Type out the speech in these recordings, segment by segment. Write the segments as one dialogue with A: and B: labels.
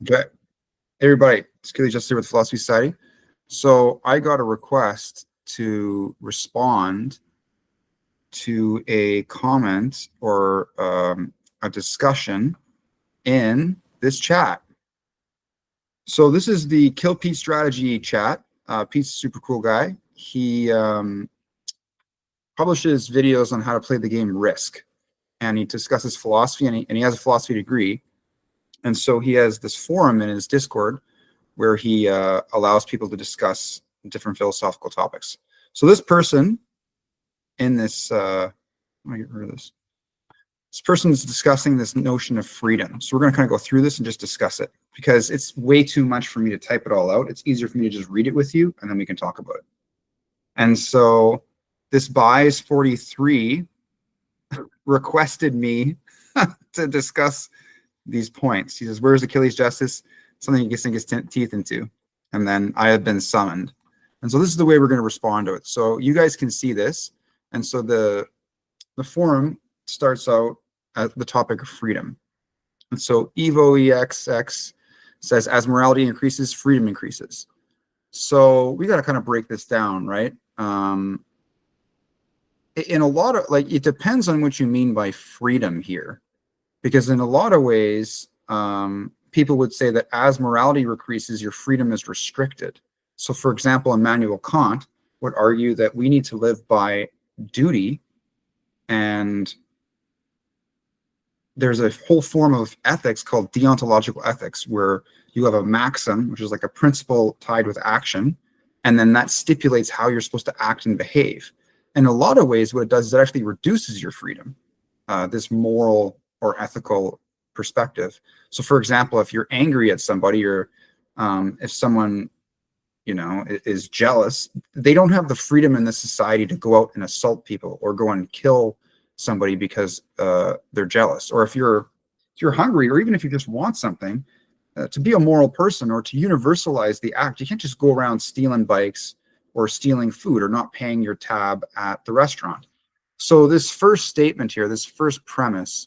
A: Okay, everybody, it's Achilles Justice here with Philosophy Society. So I got a request to respond to a comment or a discussion in this chat. So this is the Kill Pete strategy chat. Pete's a super cool guy. He publishes videos on how to play the game Risk, and he discusses philosophy, and he has a philosophy degree. And so he has this forum in his Discord where he allows people to discuss different philosophical topics. So this person in this, let me get rid of this. This person is discussing this notion of freedom. So we're going to kind of go through this and just discuss it because it's way too much for me to type it all out. It's easier for me to just read it with you and then we can talk about it. And so this Buys 43 requested me to discuss these points. He says, where's Achilles Justice? Something he can sink his teeth into. And then I have been summoned. And so this is the way we're going to respond to it. So you guys can see this. And so the forum starts out at the topic of freedom. And so EvoEXX says, as morality increases, freedom increases. So we got to kind of break this down, right? In a lot of, like, it depends on what you mean by freedom here. Because in a lot of ways, people would say that as morality increases, your freedom is restricted. So for example, Immanuel Kant would argue that we need to live by duty, and there's a whole form of ethics called deontological ethics, where you have a maxim, which is like a principle tied with action, and then that stipulates how you're supposed to act and behave. In a lot of ways, what it does is it actually reduces your freedom, this moral or ethical perspective. So for example, if you're angry at somebody, or if someone, you know, is jealous, they don't have the freedom in this society to go out and assault people or go and kill somebody because they're jealous. Or if you're hungry, or even if you just want something, to be a moral person or to universalize the act, you can't just go around stealing bikes or stealing food or not paying your tab at the restaurant. So this first statement here, this first premise,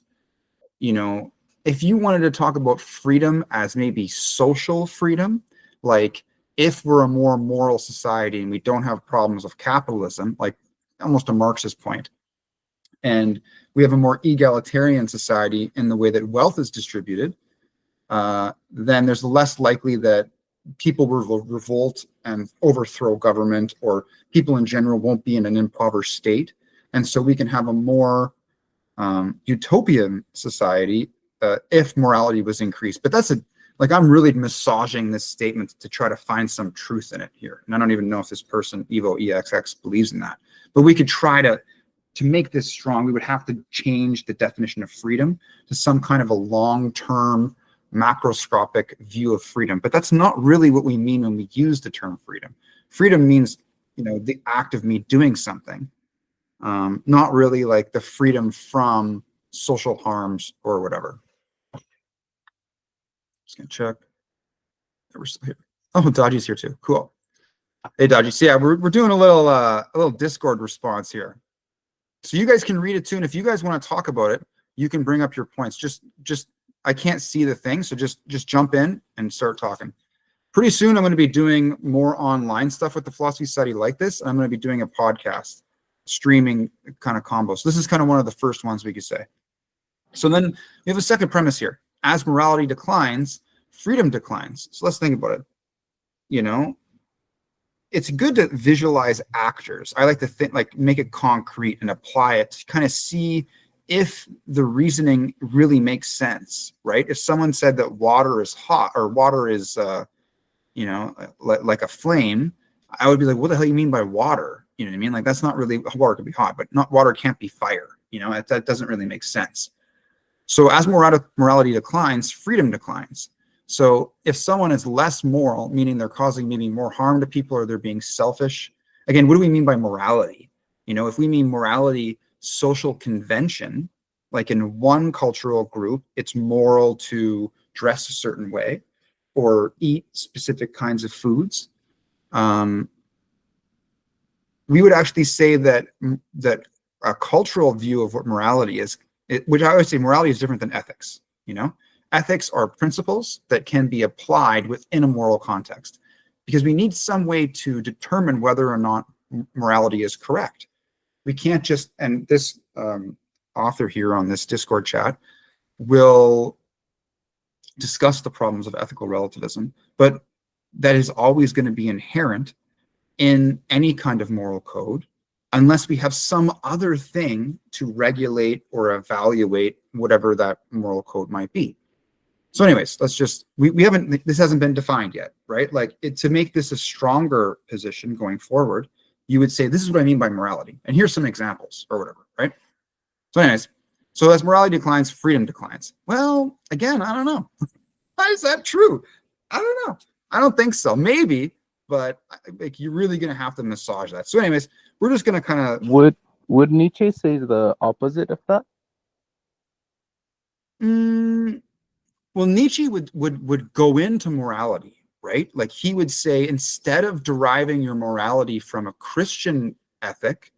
A: you know, if you wanted to talk about freedom as maybe social freedom, like if we're a more moral society and we don't have problems of capitalism, like almost a Marxist point, and we have a more egalitarian society in the way that wealth is distributed, then there's less likely that people will revolt and overthrow government, or people in general won't be in an impoverished state. And so we can have a more utopian society if morality was increased. But that's I'm really massaging this statement to try to find some truth in it here. And I don't even know if this person, EvoEXX, believes in that. But we could try to make this strong. We would have to change the definition of freedom to some kind of a long-term macroscopic view of freedom. But that's not really what we mean when we use the term freedom. Freedom means, you know, the act of me doing something. Not really like the freedom from social harms or whatever. Just gonna check. We're still here. Oh, Dodgy's here too. Cool. Hey, Dodgy. So yeah, we're doing a little Discord response here. So you guys can read it too, and if you guys want to talk about it, you can bring up your points. Just I can't see the thing, so just jump in and start talking. Pretty soon, I'm going to be doing more online stuff with the Philosophy Society like this. I'm going to be doing a podcast, streaming kind of combo. So this is kind of one of the first ones we could say. So then we have a second premise here. As morality declines, freedom declines. So let's think about it. You know, it's good to visualize actors. I like to think, like, make it concrete and apply it to kind of see if the reasoning really makes sense, right? If someone said that water is hot, or water is, you know, like a flame, I would be like, what the hell you mean by water? You know what I mean? Like, that's not really, water could be hot, but not water can't be fire. You know, that doesn't really make sense. So as morality declines, freedom declines. So if someone is less moral, meaning they're causing maybe more harm to people, or they're being selfish, again, what do we mean by morality? You know, if we mean morality, social convention, like in one cultural group, it's moral to dress a certain way or eat specific kinds of foods. We would actually say that a cultural view of what morality is, which I always say morality is different than ethics. You know, ethics are principles that can be applied within a moral context, because we need some way to determine whether or not morality is correct. We can't just, and this author here on this Discord chat will discuss the problems of ethical relativism, but that is always going to be inherent in any kind of moral code, unless we have some other thing to regulate or evaluate whatever that moral code might be. So anyways, let's just, we haven't, this hasn't been defined yet, right? Like to make this a stronger position going forward, you would say, this is what I mean by morality. And here's some examples or whatever, right? So anyways, so as morality declines, freedom declines. Well, again, I don't know. Why is that true? I don't know. I don't think so. Maybe, but like you're really going to have to massage that. So anyways, we're just going to kind of...
B: Would Nietzsche say the opposite of that?
A: Well, Nietzsche would go into morality, right? Like he would say, instead of deriving your morality from a Christian ethic,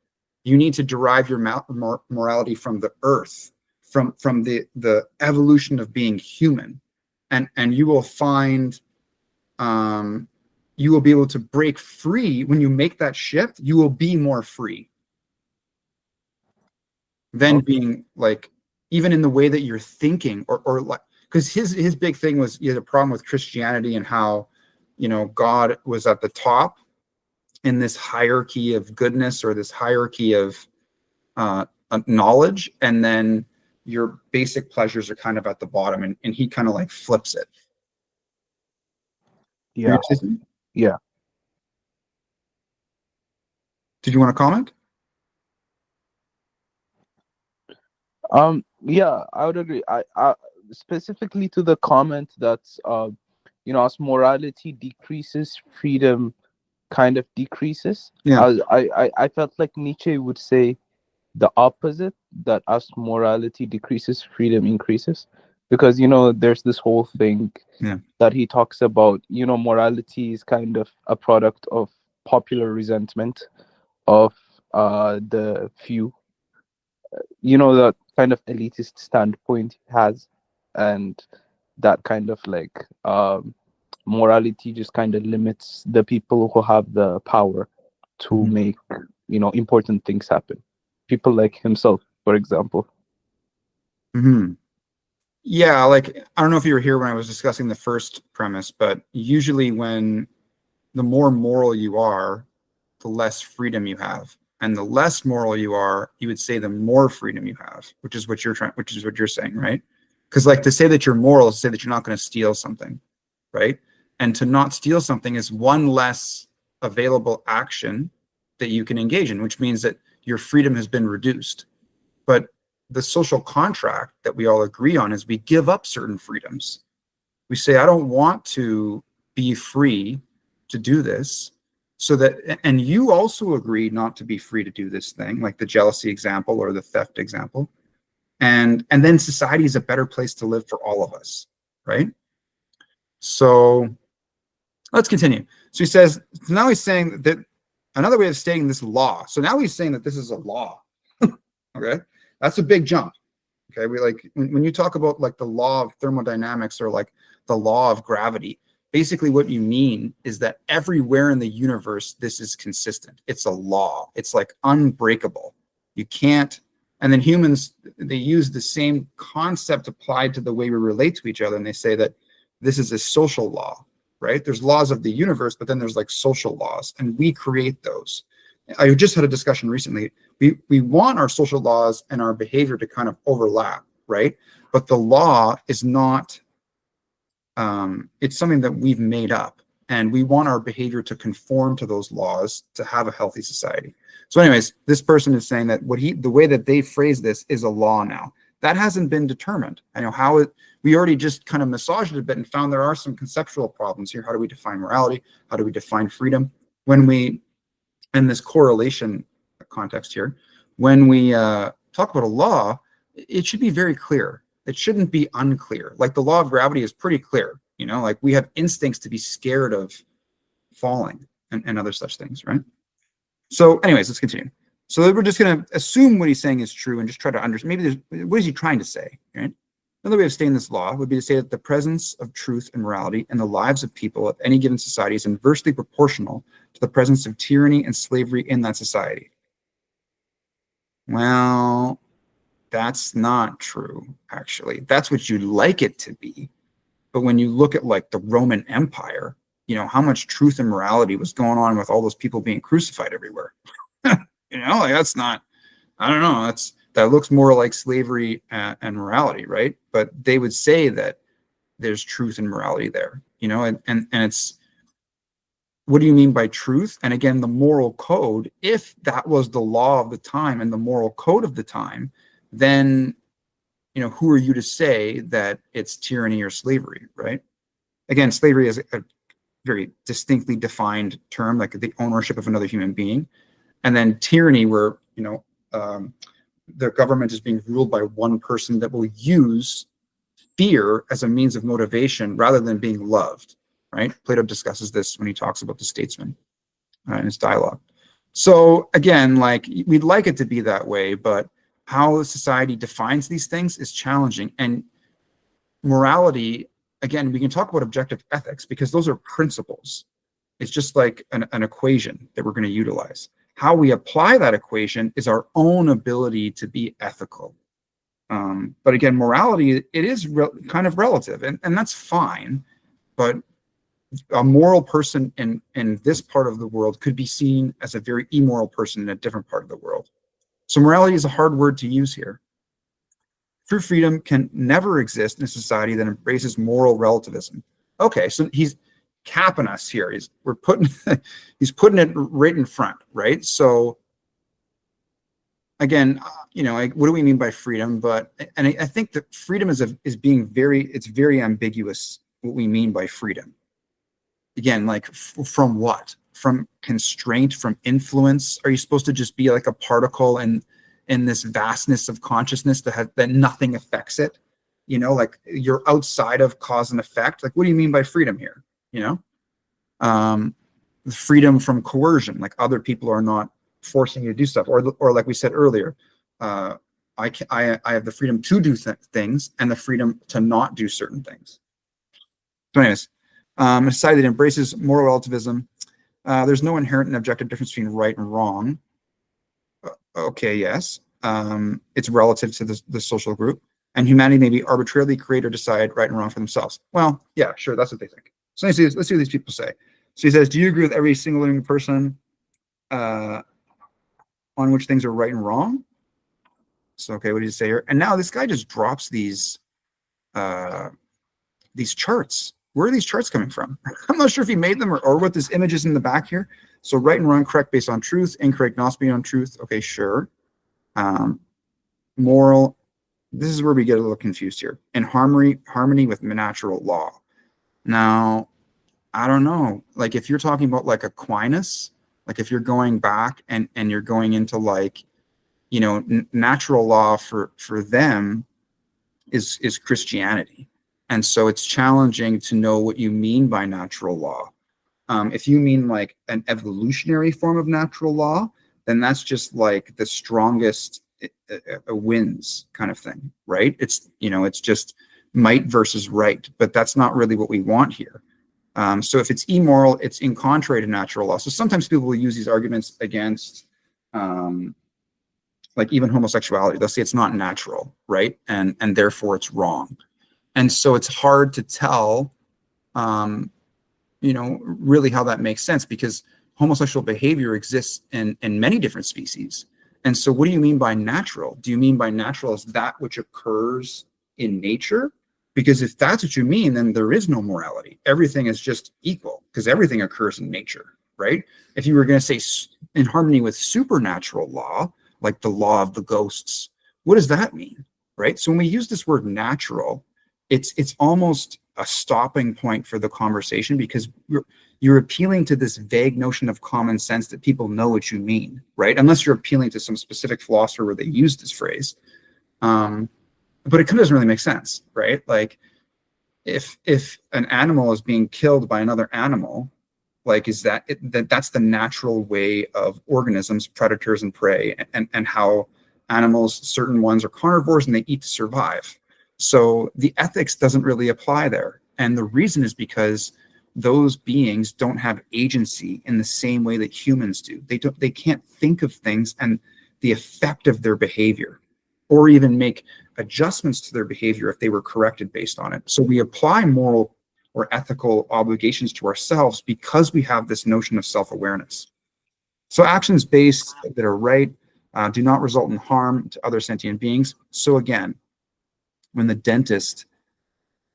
A: you need to derive your morality from the earth, from the evolution of being human, and you will find, you will be able to break free. When you make that shift, you will be more free than being like, even in the way that you're thinking, or like, because his big thing was he had a problem with Christianity and how, you know, God was at the top in this hierarchy of goodness, or this hierarchy of knowledge, and then your basic pleasures are kind of at the bottom, and he kind of like flips it.
B: Yeah. Yeah.
A: Did you want to comment?
B: Yeah, I would agree. I specifically to the comment that's you know, as morality decreases, freedom kind of decreases.
A: Yeah.
B: I felt like Nietzsche would say the opposite, that as morality decreases, freedom increases. Because, you know, there's this whole thing that he talks about, you know, morality is kind of a product of popular resentment of the few, you know, that kind of elitist standpoint he has, and that kind of like morality just kind of limits the people who have the power to make, you know, important things happen. People like himself, for example.
A: Yeah, like I don't know if you were here when I was discussing the first premise, but usually when the more moral you are, the less freedom you have. And the less moral you are, you would say the more freedom you have, which is what you're saying, right? Because like to say that you're moral is to say that you're not going to steal something, right? And to not steal something is one less available action that you can engage in, which means that your freedom has been reduced. But the social contract that we all agree on is we give up certain freedoms. We say, I don't want to be free to do this. So that, and you also agree not to be free to do this thing, like the jealousy example or the theft example. And then society is a better place to live for all of us, right? So let's continue. So he says, now he's saying that another way of stating this law. So now he's saying that this is a law. Okay, that's a big jump. Okay, we like when you talk about like the law of thermodynamics or like the law of gravity, basically what you mean is that everywhere in the universe, this is consistent. It's a law. It's like unbreakable. You can't, and then humans, they use the same concept applied to the way we relate to each other. And they say that this is a social law, right? There's laws of the universe, but then there's like social laws, and we create those. I just had a discussion recently. We want our social laws and our behavior to kind of overlap, right? But the law is not, it's something that we've made up, and we want our behavior to conform to those laws to have a healthy society. So anyways, this person is saying that the way that they phrase this is a law now. That hasn't been determined. I know how we already just kind of massaged it a bit and found there are some conceptual problems here. How do we define morality? How do we define freedom? When we, in this correlation context here, when we talk about a law, it should be very clear. It shouldn't be unclear. Like the law of gravity is pretty clear, you know, like we have instincts to be scared of falling and other such things, right? So anyways, let's continue. So we're just going to assume what he's saying is true and just try to understand, maybe what is he trying to say, right? Another way of stating this law would be to say that the presence of truth and morality in the lives of people of any given society is inversely proportional to the presence of tyranny and slavery in that society. Well, that's not true, actually. That's what you'd like it to be. But when you look at like the Roman Empire, how much truth and morality was going on with all those people being crucified everywhere. Like that's not, I don't know, that looks more like slavery and morality, right? But they would say that there's truth and morality there, and it's, what do you mean by truth? And again, the moral code, if that was the law of the time and the moral code of the time, then, who are you to say that it's tyranny or slavery, right? Again, slavery is a very distinctly defined term, like the ownership of another human being. And then tyranny, where, the government is being ruled by one person that will use fear as a means of motivation rather than being loved, right? Plato discusses this when he talks about the statesman in his dialogue. So again, like, we'd like it to be that way, but how society defines these things is challenging. And morality, again, we can talk about objective ethics because those are principles. It's just like an equation that we're going to utilize. How we apply that equation is our own ability to be ethical. But again, morality, it is kind of relative, and that's fine. But a moral person in this part of the world could be seen as a very immoral person in a different part of the world. So morality is a hard word to use here. True freedom can never exist in a society that embraces moral relativism. Okay, so he's capping us here. He's putting it right in front, right? So again, what do we mean by freedom? And I think that freedom is very ambiguous. What we mean by freedom. Again, like from what? From constraint, from influence? Are you supposed to just be like a particle in this vastness of consciousness that nothing affects it? Like you're outside of cause and effect. Like, what do you mean by freedom here? Freedom from coercion, like other people are not forcing you to do stuff, or like we said earlier, I have the freedom to do things and the freedom to not do certain things. So anyways, a society that embraces moral relativism, there's no inherent and objective difference between right and wrong. Okay, yes. It's relative to the social group, and humanity may be arbitrarily create or decide right and wrong for themselves. Well, yeah, sure, that's what they think. So let's see what these people say. So he says, do you agree with every single living person on which things are right and wrong? So, okay, what did he say here? And now this guy just drops these charts. Where are these charts coming from? I'm not sure if he made them or what this image is in the back here. So right and wrong, correct based on truth, incorrect not based on truth. Okay, sure. Moral, this is where we get a little confused here. In harmony with natural law. Now, I don't know. Like if you're talking about like Aquinas, like if you're going back and you're going into like, natural law for them is Christianity. And so it's challenging to know what you mean by natural law. If you mean like an evolutionary form of natural law, then that's just like the strongest wins kind of thing, right? It's just might versus right, but that's not really what we want here. So if it's immoral, it's in contrary to natural law. So sometimes people will use these arguments against like even homosexuality. They'll say it's not natural, right? And therefore it's wrong. And so it's hard to tell, really how that makes sense, because homosexual behavior exists in many different species. And so what do you mean by natural? Do you mean by natural as that which occurs in nature? Because if that's what you mean, then there is no morality. Everything is just equal because everything occurs in nature, right? If you were going to say in harmony with supernatural law, like the law of the ghosts, what does that mean, right? So when we use this word natural, it's almost a stopping point for the conversation, because you're appealing to this vague notion of common sense that people know what you mean, right? Unless you're appealing to some specific philosopher where they use this phrase. But it doesn't really make sense, right? Like if an animal is being killed by another animal, like that's the natural way of organisms, predators and prey, and how animals, certain ones are carnivores and they eat to survive. So the ethics doesn't really apply there. And the reason is because those beings don't have agency in the same way that humans do. They can't think of things and the effect of their behavior, or even make adjustments to their behavior if they were corrected based on it. So we apply moral or ethical obligations to ourselves because we have this notion of self-awareness. So actions based that are right do not result in harm to other sentient beings. So again, when the dentist,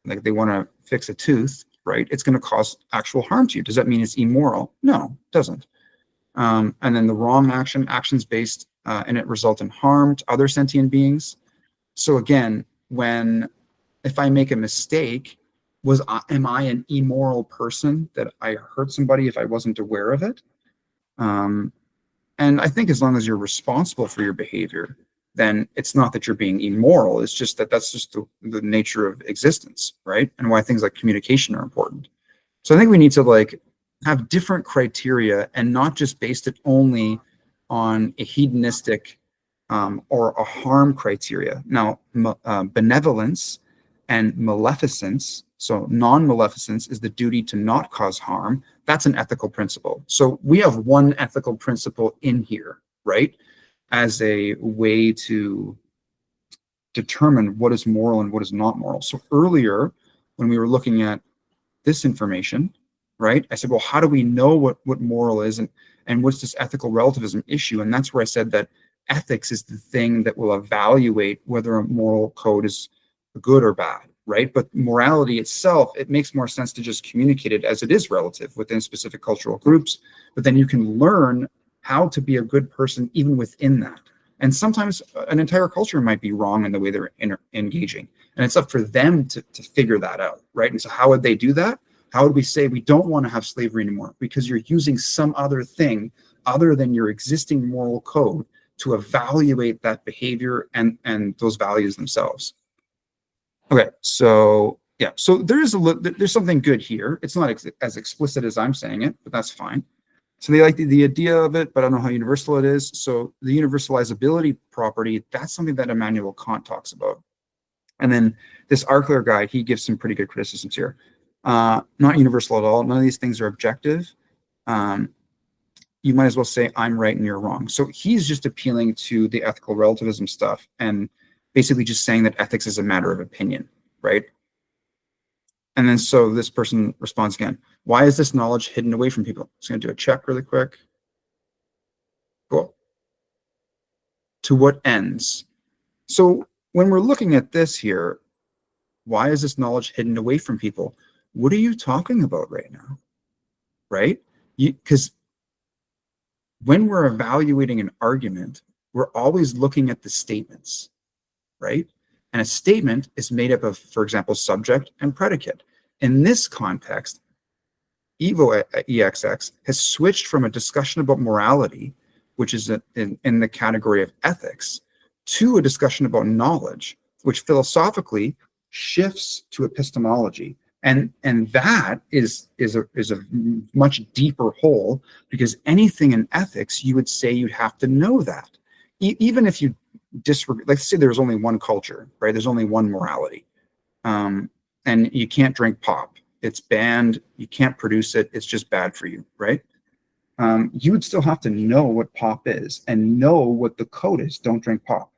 A: like they want to fix a tooth, right, it's going to cause actual harm to you. Does that mean it's immoral? No, it doesn't. And then the wrong actions based, and it result in harm to other sentient beings. So again, if I make a mistake, am I an immoral person that I hurt somebody if I wasn't aware of it? And I think as long as you're responsible for your behavior, then it's not that you're being immoral. It's just that's just the nature of existence, right? And why things like communication are important. So I think we need to like have different criteria and not just based it only on a hedonistic or a harm criteria. Now, benevolence and maleficence, so non-maleficence is the duty to not cause harm. That's an ethical principle. So we have one ethical principle in here, right, as a way to determine what is moral and what is not moral. So earlier, when we were looking at this information, right, I said, well, how do we know what moral is and what's this ethical relativism issue? And that's where I said that ethics is the thing that will evaluate whether a moral code is good or bad, right? But morality itself, it makes more sense to just communicate it as it is relative within specific cultural groups, but then you can learn how to be a good person even within that. And sometimes an entire culture might be wrong in the way they're engaging, and it's up for them to figure that out, right? And so how would they do that? How would we say we don't want to have slavery anymore? Because you're using some other thing other than your existing moral code to evaluate that behavior and those values themselves. Okay, so yeah, so there's something good here. It's not as explicit as I'm saying it, but that's fine. So they like the idea of it, but I don't know how universal it is. So the universalizability property, that's something that Immanuel Kant talks about. And then this Arkler guy, he gives some pretty good criticisms here. Not universal at all. None of these things are objective. You might as well say I'm right and you're wrong. So he's just appealing to the ethical relativism stuff and basically just saying that ethics is a matter of opinion, right? And then so this person responds again, why is this knowledge hidden away from people? I'm just going to do a check really quick. Cool. To what ends? So when we're looking at this here, why is this knowledge hidden away from people? What are you talking about right now? Right? Because when we're evaluating an argument, we're always looking at the statements, right? And a statement is made up of, for example, subject and predicate. In this context, Evo EXX has switched from a discussion about morality, which is in the category of ethics, to a discussion about knowledge, which philosophically shifts to epistemology. And that is a much deeper hole, because anything in ethics, you would say you'd have to know that. Even if you disregard, let's say there's only one culture, right? There's only one morality. And you can't drink pop. It's banned. You can't produce it. It's just bad for you, right? You would still have to know what pop is and know what the code is. Don't drink pop.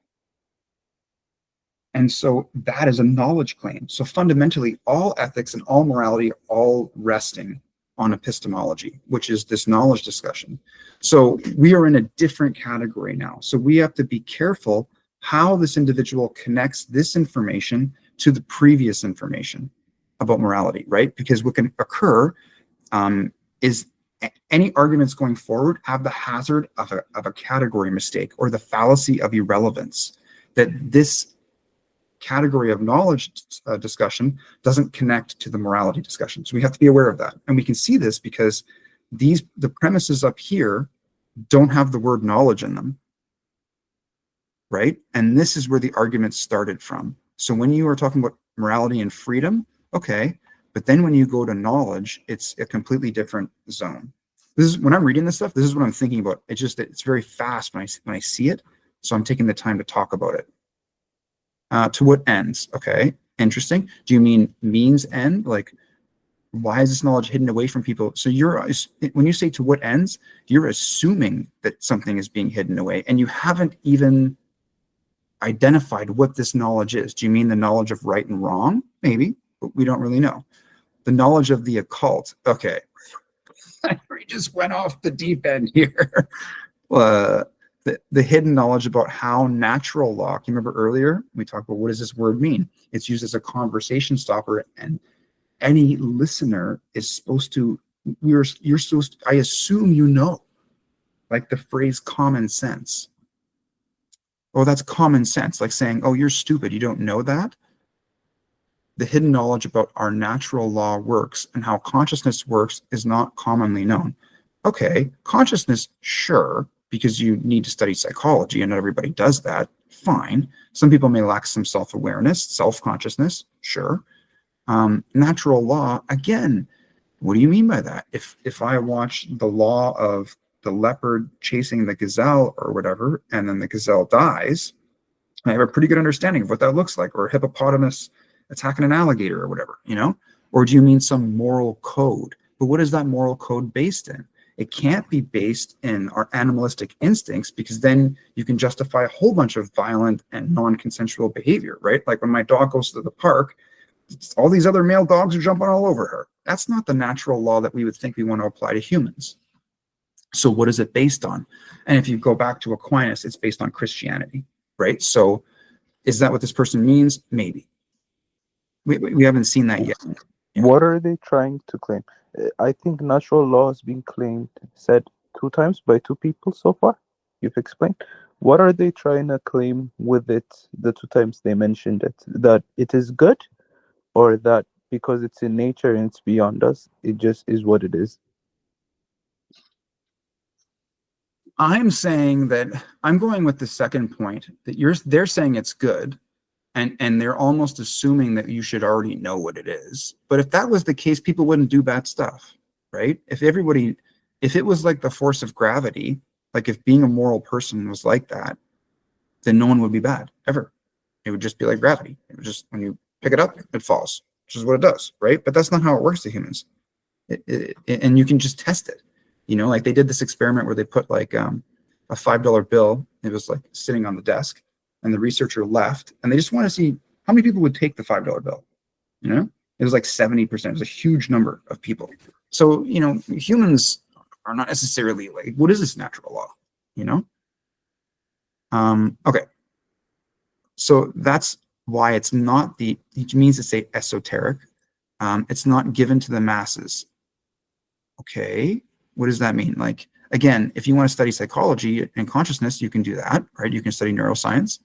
A: And so that is a knowledge claim. So fundamentally, all ethics and all morality are all resting on epistemology, which is this knowledge discussion. So we are in a different category now. So we have to be careful how this individual connects this information to the previous information about morality, right? Because what can occur is any arguments going forward have the hazard of a category mistake or the fallacy of irrelevance, that this category of knowledge discussion doesn't connect to the morality discussion. So we have to be aware of that. And we can see this because the premises up here don't have the word knowledge in them, right? And this is where the argument started from. So when you are talking about morality and freedom, okay, but then when you go to knowledge, it's a completely different zone. This is when I'm reading this stuff, this is what I'm thinking about. It's very fast when I see it. So I'm taking the time to talk about it. To what ends? Okay, interesting. Do you mean means end? Like, why is this knowledge hidden away from people? So when you say to what ends, you're assuming that something is being hidden away, and you haven't even identified what this knowledge is. Do you mean the knowledge of right and wrong? Maybe, but we don't really know. The knowledge of the occult. Okay. We just went off the deep end here. The hidden knowledge about how natural law. Can you remember earlier we talked about what does this word mean? It's used as a conversation stopper, and any listener is supposed to. You're supposed to, I assume you know, like the phrase common sense. Oh, that's common sense, like saying, oh, you're stupid, you don't know that. The hidden knowledge about our natural law works and how consciousness works is not commonly known. Okay, consciousness, sure, because you need to study psychology and not everybody does that. Fine. Some people may lack some self-awareness, self-consciousness, sure. Natural law, again, what do you mean by that? If I watch the law of the leopard chasing the gazelle or whatever, and then the gazelle dies, I have a pretty good understanding of what that looks like, or a hippopotamus attacking an alligator or whatever, you know? Or do you mean some moral code? But what is that moral code based in? It can't be based in our animalistic instincts, because then you can justify a whole bunch of violent and non-consensual behavior, right? Like when my dog goes to the park, all these other male dogs are jumping all over her. That's not the natural law that we would think we want to apply to humans. So what is it based on? And if you go back to Aquinas, it's based on Christianity, right? So is that what this person means? Maybe. We haven't seen that yet.
B: What are they trying to claim? I think natural law has been said 2 times by 2 people so far. You've explained. What are they trying to claim with it the 2 times they mentioned it? That it is good, or that because it's in nature and it's beyond us, it just is what it is?
A: I'm saying that I'm going with the second point, that they're saying it's good, and they're almost assuming that you should already know what it is. But if that was the case, people wouldn't do bad stuff, right? If it was like the force of gravity, like if being a moral person was like that, then no one would be bad ever. It would just be like gravity. It would just, when you pick it up, it falls, which is what it does, right? But that's not how it works to humans. And you can just test it. You know, like they did this experiment where they put like a $5 bill. It was like sitting on the desk, and the researcher left, and they just want to see how many people would take the $5 bill. You know, it was like 70%. It was a huge number of people. So, you know, humans are not necessarily like, what is this natural law? You know? Okay. So that's why it's not it means to say esoteric. It's not given to the masses. Okay. What does that mean? Like, again, if you want to study psychology and consciousness, you can do that, right? You can study neuroscience.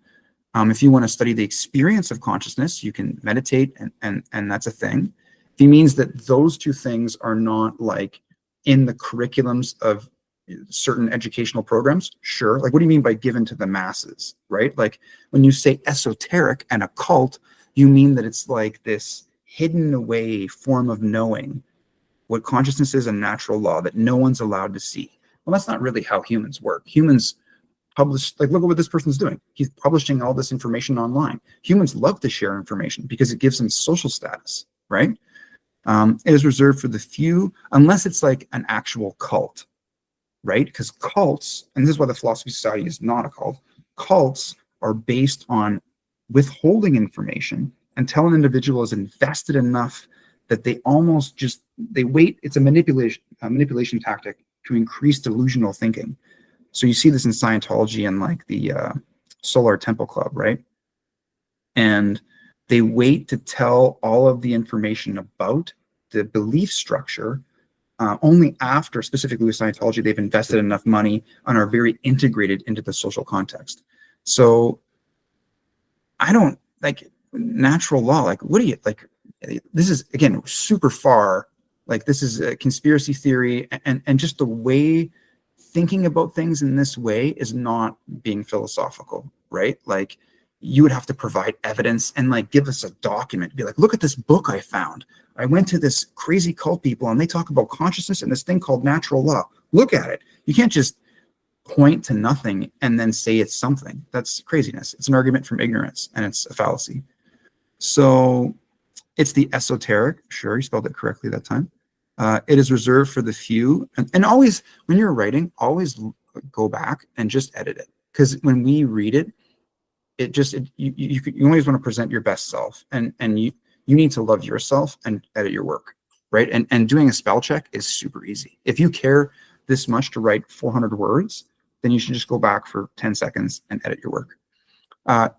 A: If you want to study the experience of consciousness, you can meditate, and that's a thing. It means that those 2 things are not like in the curriculums of certain educational programs. Sure. Like, what do you mean by given to the masses, right? Like when you say esoteric and occult, you mean that it's like this hidden away form of knowing what consciousness is, a natural law that no one's allowed to see. Well, that's not really how humans work. Humans publish, like, look at what this person's doing. He's publishing all this information online. Humans love to share information because it gives them social status, right? It is reserved for the few, unless it's like an actual cult, right? Because cults, and this is why the Philosophy Society is not a cult, cults are based on withholding information until an individual is invested enough that they almost just, they wait. It's a manipulation tactic to increase delusional thinking. So you see this in Scientology and like the Solar Temple Club, right? And they wait to tell all of the information about the belief structure only after, specifically with Scientology, they've invested enough money and are very integrated into the social context. So I don't like natural law. Like, what do you like? This is, again, super far. Like, this is a conspiracy theory, and just the way thinking about things in this way is not being philosophical, right? Like, you would have to provide evidence and like give us a document, be like, look at this book I found. I went to this crazy cult people and they talk about consciousness and this thing called natural law. Look at it. You can't just point to nothing and then say it's something. That's craziness. It's an argument from ignorance, and it's a fallacy. So it's the esoteric. Sure, you spelled it correctly that time. It is reserved for the few. And always, when you're writing, always go back and just edit it. Because when we read it, you always want to present your best self. And you need to love yourself and edit your work, right? And doing a spell check is super easy. If you care this much to write 400 words, then you should just go back for 10 seconds and edit your work.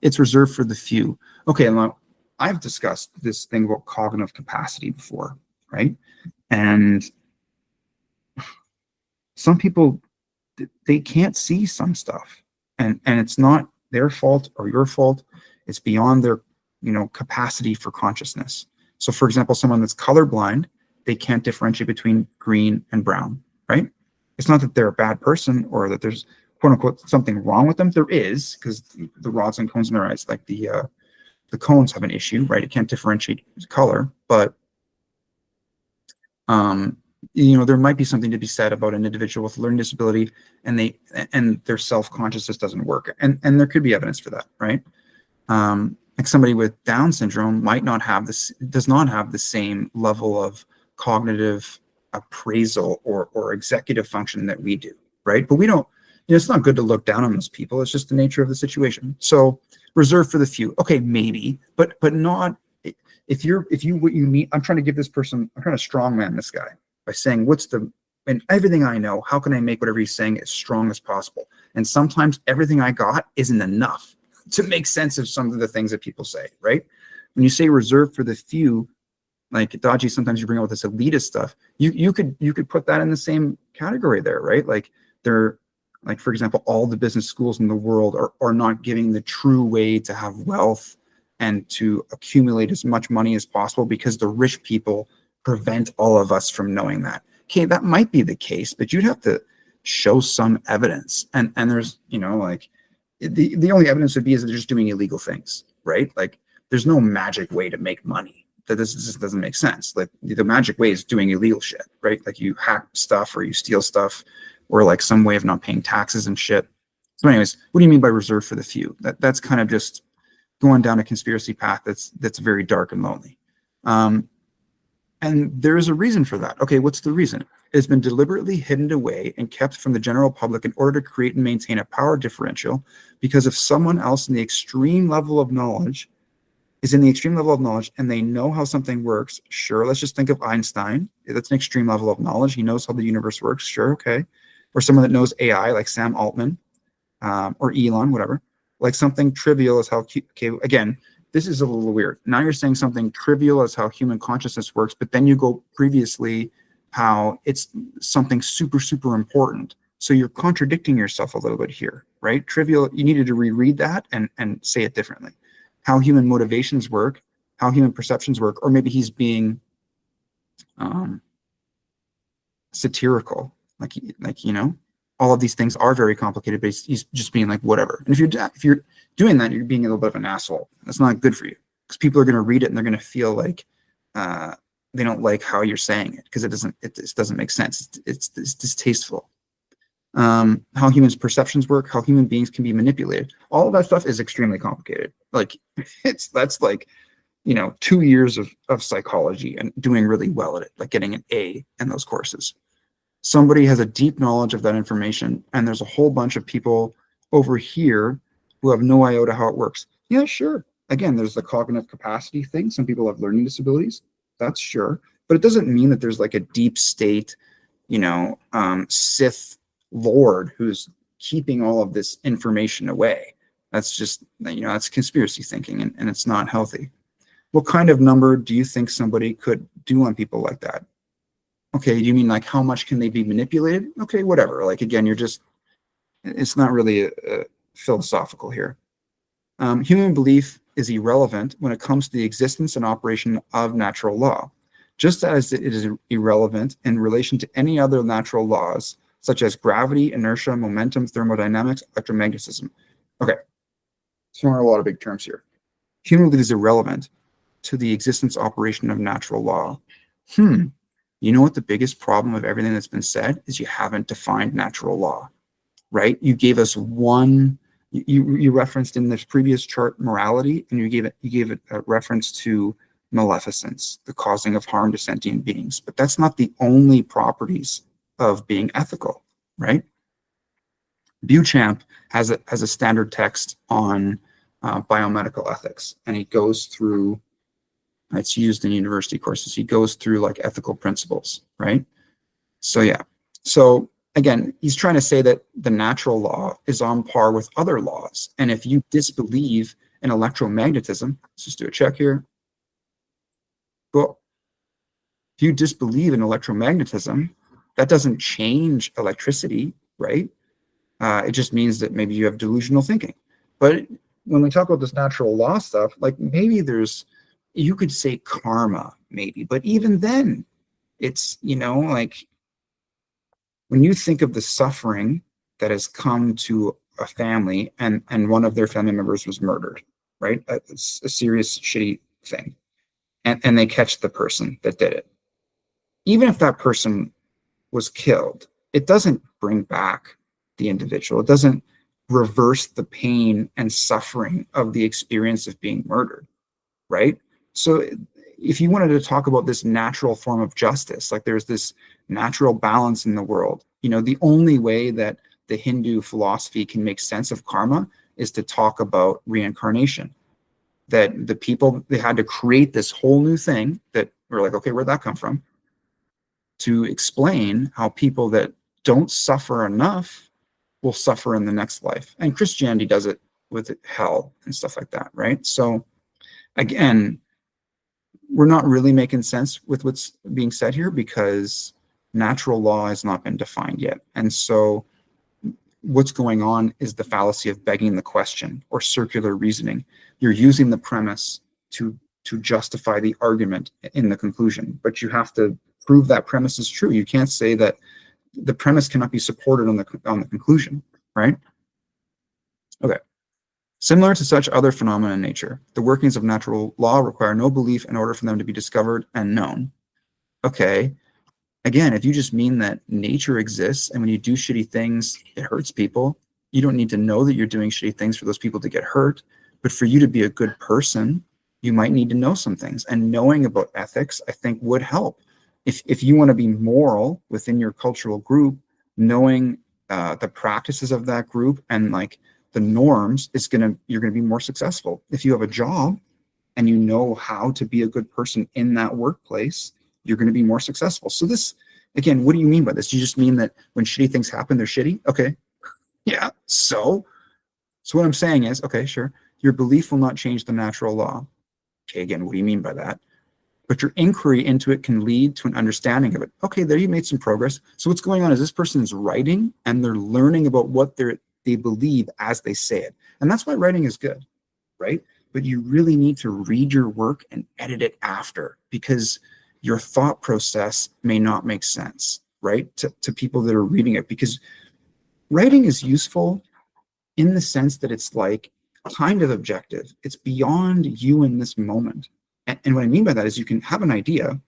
A: It's reserved for the few. Okay, now I've discussed this thing about cognitive capacity before, right? And some people, they can't see some stuff, and it's not their fault or your fault. It's beyond their, capacity for consciousness. So for example, someone that's colorblind, they can't differentiate between green and brown, right? It's not that they're a bad person or that there's quote unquote something wrong with them. There is, because the rods and cones in their eyes, like the cones have an issue, right? It can't differentiate color, but there might be something to be said about an individual with a learning disability and their self-consciousness doesn't work. And there could be evidence for that, right? Like somebody with Down syndrome does not have the same level of cognitive appraisal or executive function that we do, right? But we don't, it's not good to look down on those people. It's just the nature of the situation. So reserved for the few. Okay, maybe, but not what you need. I'm trying to give this person, I'm trying to strongman this guy by saying, and everything I know, how can I make whatever he's saying as strong as possible? And sometimes everything I got isn't enough to make sense of some of the things that people say, right? When you say reserved for the few, like Dodgy, sometimes you bring out this elitist stuff. You could put that in the same category there, right? Like for example, all the business schools in the world are not giving the true way to have wealth and to accumulate as much money as possible because the rich people prevent all of us from knowing that. Okay, that might be the case, but you'd have to show some evidence. And there's, the only evidence would be is that they're just doing illegal things, right? Like there's no magic way to make money. That this just doesn't make sense. Like the magic way is doing illegal shit, right? Like you hack stuff or you steal stuff or like some way of not paying taxes and shit. So anyways, what do you mean by reserved for the few? That's kind of just going down a conspiracy path that's very dark and lonely. And there is a reason for that. Okay, what's the reason? It's been deliberately hidden away and kept from the general public in order to create and maintain a power differential, because if someone else in the extreme level of knowledge and they know how something works, sure, let's just think of Einstein. That's an extreme level of knowledge. He knows how the universe works, sure, okay. Or someone that knows AI, like Sam Altman, or Elon, whatever. Like something trivial as how, okay, again, this is a little weird. Now you're saying something trivial as how human consciousness works, but then you go previously how it's something super, super important. So you're contradicting yourself a little bit here, right? Trivial, you needed to reread that and say it differently. How human motivations work, how human perceptions work, or maybe he's being satirical, like all of these things are very complicated, but he's just being like whatever. And if you're doing that, you're being a little bit of an asshole. That's not good for you, because people are going to read it and they're going to feel like they don't like how you're saying it because it doesn't make sense. It's distasteful. How humans' perceptions work, how human beings can be manipulated. All of that stuff is extremely complicated. Like that's like 2 years of psychology and doing really well at it, like getting an A in those courses. Somebody has a deep knowledge of that information, and there's a whole bunch of people over here who have no iota how it works. Yeah, sure. Again, there's the cognitive capacity thing. Some people have learning disabilities. That's sure. But it doesn't mean that there's like a deep state, Sith Lord who's keeping all of this information away. That's just, that's conspiracy thinking, and it's not healthy. What kind of number do you think somebody could do on people like that? Okay, you mean like how much can they be manipulated? Okay, whatever. Like again, it's not really philosophical here. Human belief is irrelevant when it comes to the existence and operation of natural law, just as it is irrelevant in relation to any other natural laws, such as gravity, inertia, momentum, thermodynamics, electromagnetism. Okay, throwing a lot of big terms here. Human belief is irrelevant to the existence operation of natural law. You know what the biggest problem of everything that's been said is? You haven't defined natural law. right? You gave us one. You referenced in this previous chart morality, and you gave it a reference to maleficence, the causing of harm to sentient beings. But that's not the only properties of being ethical, right? Beauchamp has a standard text on biomedical ethics, and he goes through. It's used in university courses. He goes through like ethical principles, right? So yeah. So again, he's trying to say that the natural law is on par with other laws. And if you disbelieve in electromagnetism, let's just do a check here. Well, if you disbelieve in electromagnetism, that doesn't change electricity, right? It just means that maybe you have delusional thinking. But when we talk about this natural law stuff, like maybe you could say karma, maybe, but even then, it's, like when you think of the suffering that has come to a family and one of their family members was murdered, right? It's a serious, shitty thing. And they catch the person that did it. Even if that person was killed, it doesn't bring back the individual. It doesn't reverse the pain and suffering of the experience of being murdered, right? So if you wanted to talk about this natural form of justice, like there's this natural balance in the world, the only way that the Hindu philosophy can make sense of karma is to talk about reincarnation. That the people, they had to create this whole new thing that we're like, okay, where'd that come from? To explain how people that don't suffer enough will suffer in the next life. And Christianity does it with hell and stuff like that, right? So again, we're not really making sense with what's being said here because natural law has not been defined yet. And so what's going on is the fallacy of begging the question or circular reasoning. You're using the premise to justify the argument in the conclusion, but you have to prove that premise is true. You can't say that the premise cannot be supported on the conclusion, right? Okay. Similar to such other phenomena in nature, the workings of natural law require no belief in order for them to be discovered and known. Okay. Again, if you just mean that nature exists and when you do shitty things, it hurts people, you don't need to know that you're doing shitty things for those people to get hurt. But for you to be a good person, you might need to know some things. And knowing about ethics, I think, would help. If you want to be moral within your cultural group, knowing the practices of that group and like the norms you're gonna be more successful. If you have a job and you know how to be a good person in that workplace, you're going to be more successful. So this, again, what do you mean by this? You just mean that when shitty things happen, they're shitty? Okay. Yeah. So what I'm saying is, okay, sure. Your belief will not change the natural law. Okay, again, what do you mean by that? But your inquiry into it can lead to an understanding of it. Okay, there you made some progress. So what's going on is this person's writing and they're learning about what they believe as they say it. And that's why writing is good, right? But you really need to read your work and edit it after because your thought process may not make sense, right? To people that are reading it, because writing is useful in the sense that it's like kind of objective. It's beyond you in this moment. And what I mean by that is you can have an idea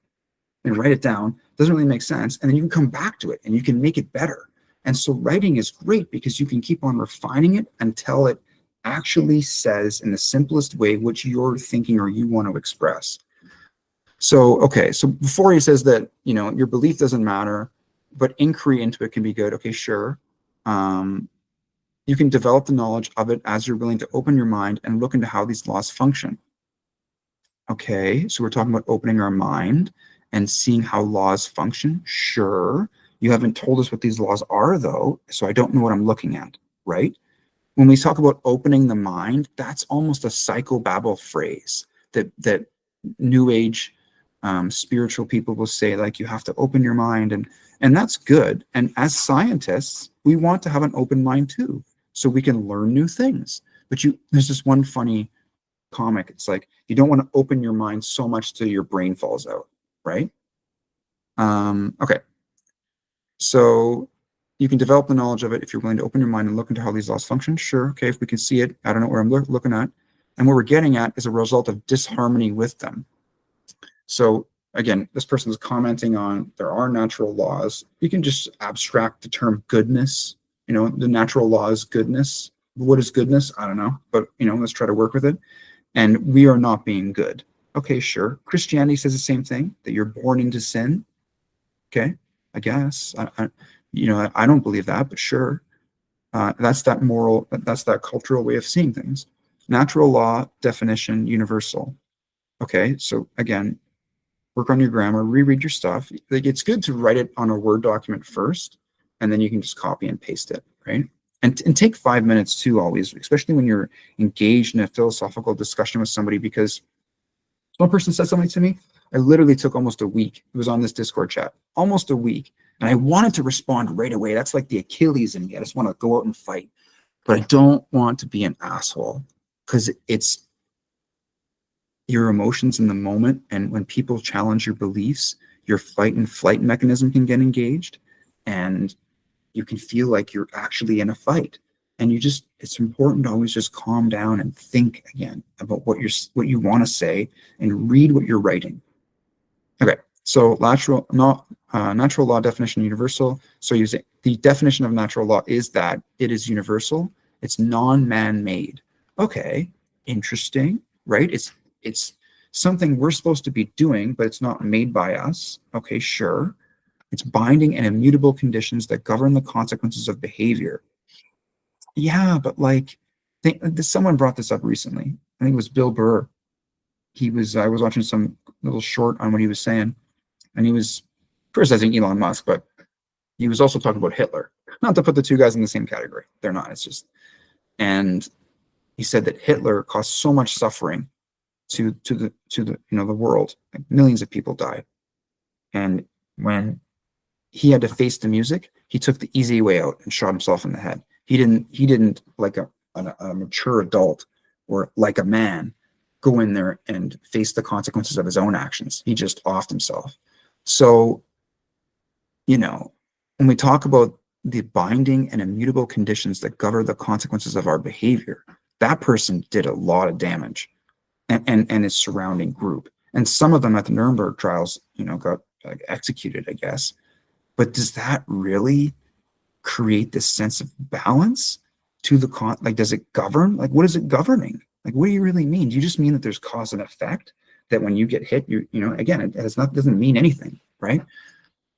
A: and write it down, doesn't really make sense, and then you can come back to it and you can make it better. And so writing is great because you can keep on refining it until it actually says in the simplest way what you're thinking or you want to express. So, okay, so before he says that, your belief doesn't matter, but inquiry into it can be good. Okay, sure. You can develop the knowledge of it as you're willing to open your mind and look into how these laws function. Okay, so we're talking about opening our mind and seeing how laws function. Sure. You haven't told us what these laws are, though, so I don't know what I'm looking at, right? When we talk about opening the mind, that's almost a psychobabble phrase that New Age spiritual people will say, like, you have to open your mind, and that's good. And as scientists, we want to have an open mind too, so we can learn new things. But there's this one funny comic. It's like you don't want to open your mind so much till your brain falls out, right? Okay. So you can develop the knowledge of it if you're willing to open your mind and look into how these laws function. Sure. Okay. If we can see it, I don't know where I'm looking at. And what we're getting at is a result of disharmony with them. So again, this person is commenting on there are natural laws. You can just abstract the term goodness the natural law is goodness. What is goodness? I don't know, but let's try to work with it. And we are not being good. Okay, sure. Christianity says the same thing, that you're born into sin. Okay, I guess. I don't believe that, but sure. That's that cultural way of seeing things. Natural law, definition, universal. Okay, so again, work on your grammar, reread your stuff. Like, it's good to write it on a Word document first, and then you can just copy and paste it, right? And take 5 minutes too, always, especially when you're engaged in a philosophical discussion with somebody, because one person said something to me. I literally took almost a week. It was on this Discord chat, almost a week. And I wanted to respond right away. That's like the Achilles in me. I just want to go out and fight. But I don't want to be an asshole, because it's your emotions in the moment. And when people challenge your beliefs, your fight and flight mechanism can get engaged. And you can feel like you're actually in a fight. And it's important to always just calm down and think again about what you want to say, and read what you're writing. Okay, so natural law, definition, universal. So the definition of natural law is that it is universal. It's non-man-made. Okay, interesting, right? It's something we're supposed to be doing, but it's not made by us. Okay, sure. It's binding and immutable conditions that govern the consequences of behavior. Yeah, but someone brought this up recently. I think it was Bill Burr. I was watching some little short on what he was saying, and he was criticizing Elon Musk, but he was also talking about Hitler. Not to put the two guys in the same category. They're not. It's just, and he said that Hitler caused so much suffering to the world. Like, millions of people died. And when he had to face the music, he took the easy way out and shot himself in the head. He didn't like a mature adult or like a man go in there and face the consequences of his own actions. He just offed himself. So, when we talk about the binding and immutable conditions that govern the consequences of our behavior, that person did a lot of damage, and his surrounding group. And some of them at the Nuremberg trials, got executed, I guess. But does that really create this sense of balance to the does it govern? What is it governing? What do you really mean? Do you just mean that there's cause and effect, that when you get hit, again, it doesn't mean anything, right?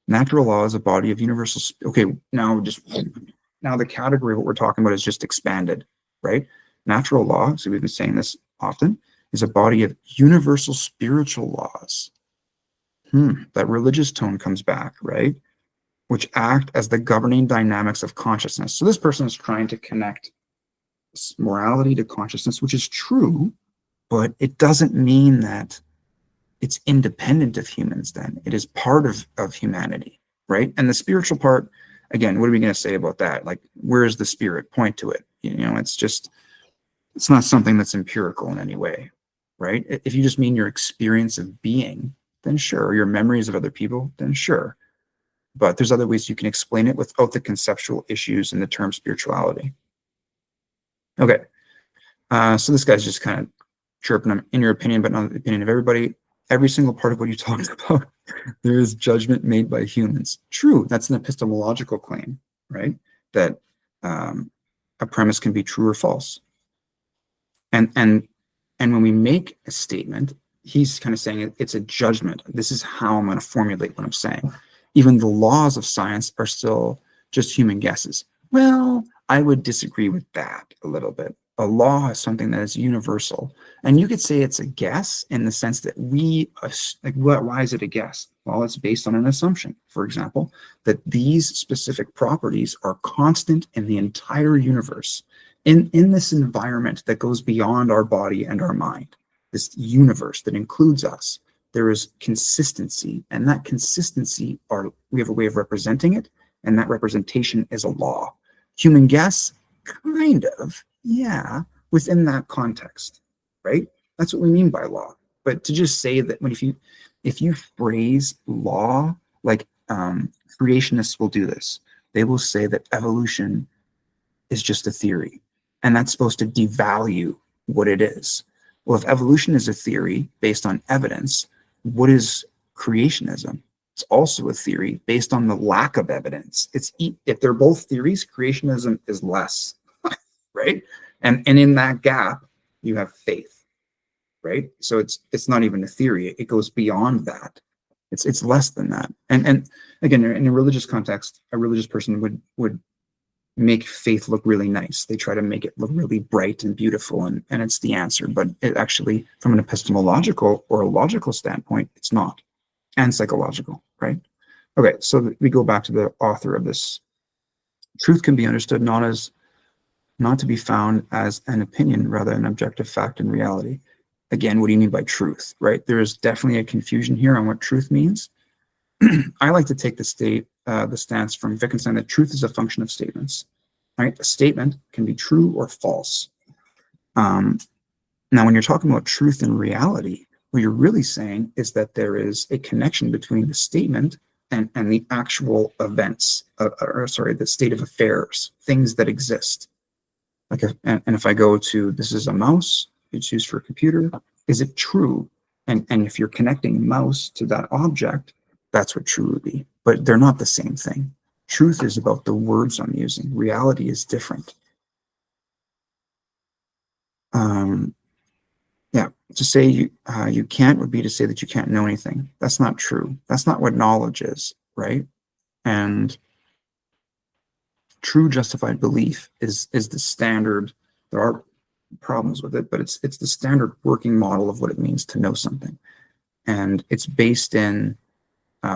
A: Natural law is a body of universal. Okay, now the category of what we're talking about is just expanded, right? Natural law, so we've been saying this often, is a body of universal spiritual laws. That religious tone comes back, right? Which act as the governing dynamics of consciousness. So this person is trying to connect morality to consciousness, which is true, but it doesn't mean that it's independent of humans then. It is part of humanity, right? And the spiritual part, again, what are we going to say about that? Where is the spirit? Point to it. It's not something that's empirical in any way, right? If you just mean your experience of being, then sure. Your memories of other people, then sure. But there's other ways you can explain it without the conceptual issues in the term spirituality. Okay. So this guy's just kind of chirping them, in your opinion, but not the opinion of everybody. Every single part of what you talked about, there is judgment made by humans. True. That's an epistemological claim, right? That a premise can be true or false. And when we make a statement, he's kind of saying it's a judgment. This is how I'm going to formulate what I'm saying. Even the laws of science are still just human guesses. Well, I would disagree with that a little bit. A law is something that is universal. And you could say it's a guess in the sense that why is it a guess? Well, it's based on an assumption, for example, that these specific properties are constant in the entire universe. In this environment that goes beyond our body and our mind, this universe that includes us, there is consistency, and that consistency, we have a way of representing it, and that representation is a law. Human guess, kind of, yeah, within that context, right? That's what we mean by law. But to just say that if you phrase law like creationists will do this, they will say that evolution is just a theory, and that's supposed to devalue what it is. Well, if evolution is a theory based on evidence, what is creationism? It's also a theory based on the lack of evidence. If they're both theories, creationism is less, right? And in that gap, you have faith, right? So it's not even a theory. It goes beyond that. It's less than that. And again, in a religious context, a religious person would make faith look really nice. They try to make it look really bright and beautiful, and it's the answer. But it actually, from an epistemological or a logical standpoint, it's not. And psychological, right? Okay, so we go back to the author of this. Truth can be understood not to be found as an opinion, rather an objective fact and reality. Again, what do you mean by truth, right? There is definitely a confusion here on what truth means. I like to take the stance from Wittgenstein that truth is a function of statements, right? A statement can be true or false. Now, when you're talking about truth and reality, what you're really saying is that there is a connection between the statement and the actual events, the state of affairs, things that exist. And if I go to, this is a mouse, it's used for a computer, is it true? And if you're connecting mouse to that object, that's what true would be. But they're not the same thing. Truth is about the words I'm using. Reality is different. Yeah, to say you can't would be to say that you can't know anything. That's not true. That's not what knowledge is, right? And true justified belief is the standard. There are problems with it, but it's the standard working model of what it means to know something. And it's based in,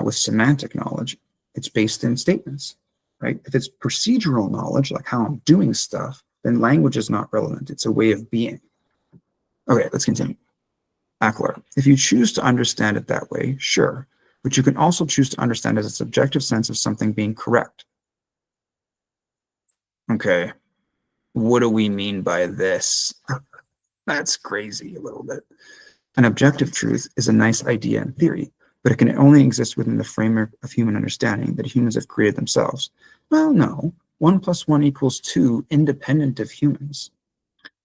A: with semantic knowledge, it's based in statements, right? If it's procedural knowledge, like how I'm doing stuff, then language is not relevant. It's a way of being. Okay, let's continue. Ackler, if you choose to understand it that way, sure, but you can also choose to understand it as a subjective sense of something being correct. Okay, what do we mean by this? That's crazy a little bit. An objective truth is a nice idea in theory, but it can only exist within the framework of human understanding that humans have created themselves. Well, no, 1 + 1 = 2, independent of humans.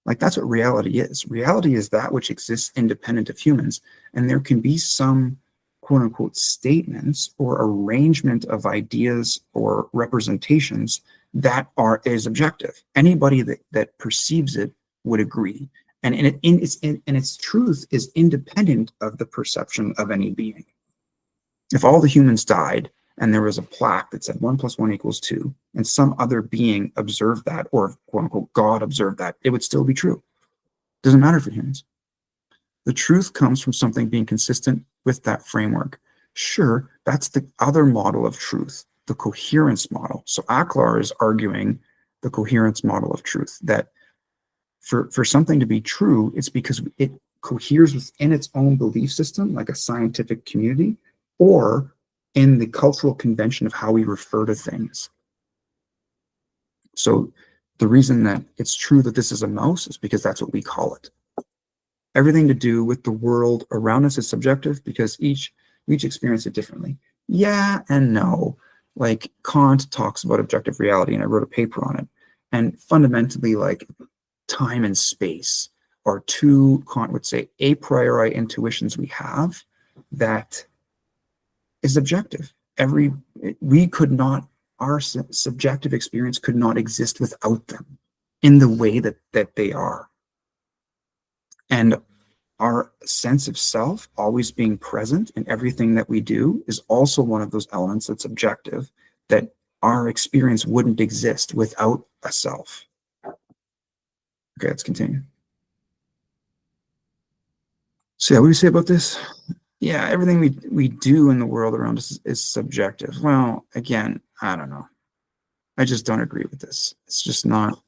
A: Like, that's what reality is. Reality is that which exists independent of humans, and there can be some quote unquote statements or arrangement of ideas or representations that is objective. Anybody that perceives it would agree. And its truth is independent of the perception of any being. If all the humans died and there was a plaque that said 1 + 1 = 2, and some other being observed that, or quote unquote God observed that, it would still be true. Doesn't matter for humans. The truth comes from something being consistent with that framework. Sure, that's the other model of truth, the coherence model. So Acklar is arguing the coherence model of truth, that for something to be true, it's because it coheres within its own belief system, like a scientific community, or in the cultural convention of how we refer to things. So the reason that it's true that this is a mouse is because that's what we call it. Everything to do with the world around us is subjective because we each experience it differently. Yeah and no. Like, Kant talks about objective reality, and I wrote a paper on it. And fundamentally, like, time and space are two, Kant would say, a priori intuitions we have that is objective. Our subjective experience could not exist without them in the way that they are. And our sense of self always being present in everything that we do is also one of those elements that's objective, that our experience wouldn't exist without a self. Okay, let's continue. So yeah, what do you say about this? Yeah, everything we do in the world around us is subjective. Well, again, I don't know. I just don't agree with this. It's just not,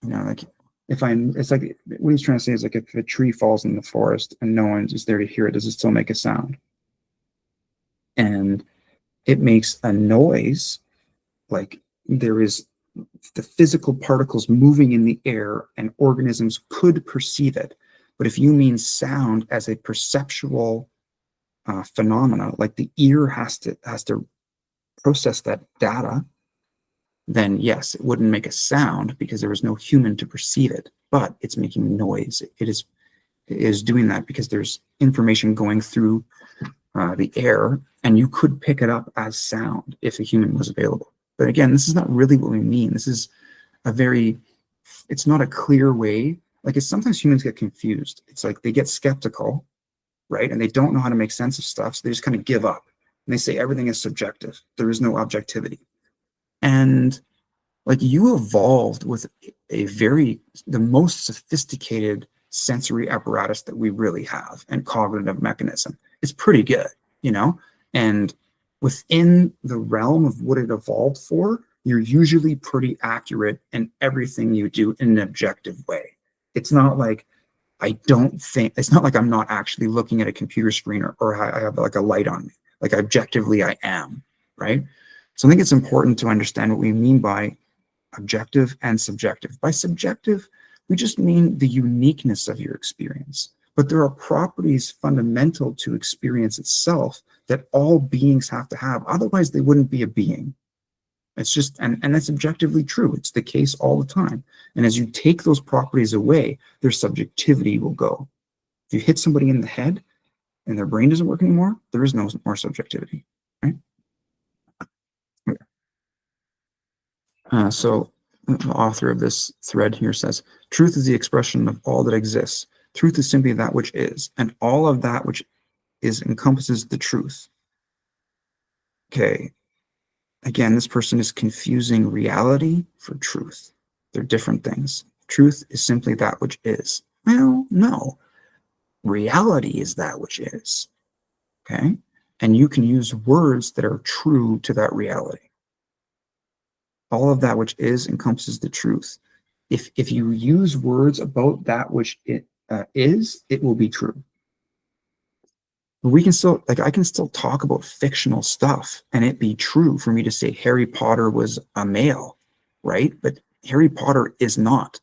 A: like, it's like, what he's trying to say is, like, if a tree falls in the forest and no one's just there to hear it, does it still make a sound? And it makes a noise, like there is the physical particles moving in the air and organisms could perceive it. But if you mean sound as a perceptual phenomena, like the ear has to process that data, then yes, it wouldn't make a sound because there was no human to perceive it, but it's making noise. It is doing that because there's information going through the air, and you could pick it up as sound if a human was available. But again, this is not really what we mean. This is it's not a clear way. Like, it's sometimes humans get confused. It's like they get skeptical, right? And they don't know how to make sense of stuff. So they just kind of give up. And they say everything is subjective. There is no objectivity. And like, you evolved with the most sophisticated sensory apparatus that we really have, and cognitive mechanism. It's pretty good, and within the realm of what it evolved for, you're usually pretty accurate in everything you do in an objective way. It's not like it's not like I'm not actually looking at a computer screen, or I have like a light on me. Like, objectively I am, right? So I think it's important to understand what we mean by objective and subjective. By subjective, we just mean the uniqueness of your experience. But there are properties fundamental to experience itself that all beings have to have. Otherwise, they wouldn't be a being. It's just, and that's objectively true. It's the case all the time. And as you take those properties away, their subjectivity will go. If you hit somebody in the head and their brain doesn't work anymore, there is no more subjectivity, right? So the author of this thread here says, truth is the expression of all that exists. Truth is simply that which is, and all of that which is encompasses the truth. Okay. Again, this person is confusing reality for truth. They're different things. Truth is simply that which is. Well, no. Reality is that which is. Okay? And you can use words that are true to that reality. All of that which is encompasses the truth. If you use words about that which it is, it will be true. We can still, like, I can still talk about fictional stuff and it be true for me to say Harry Potter was a male, right? But Harry Potter is not.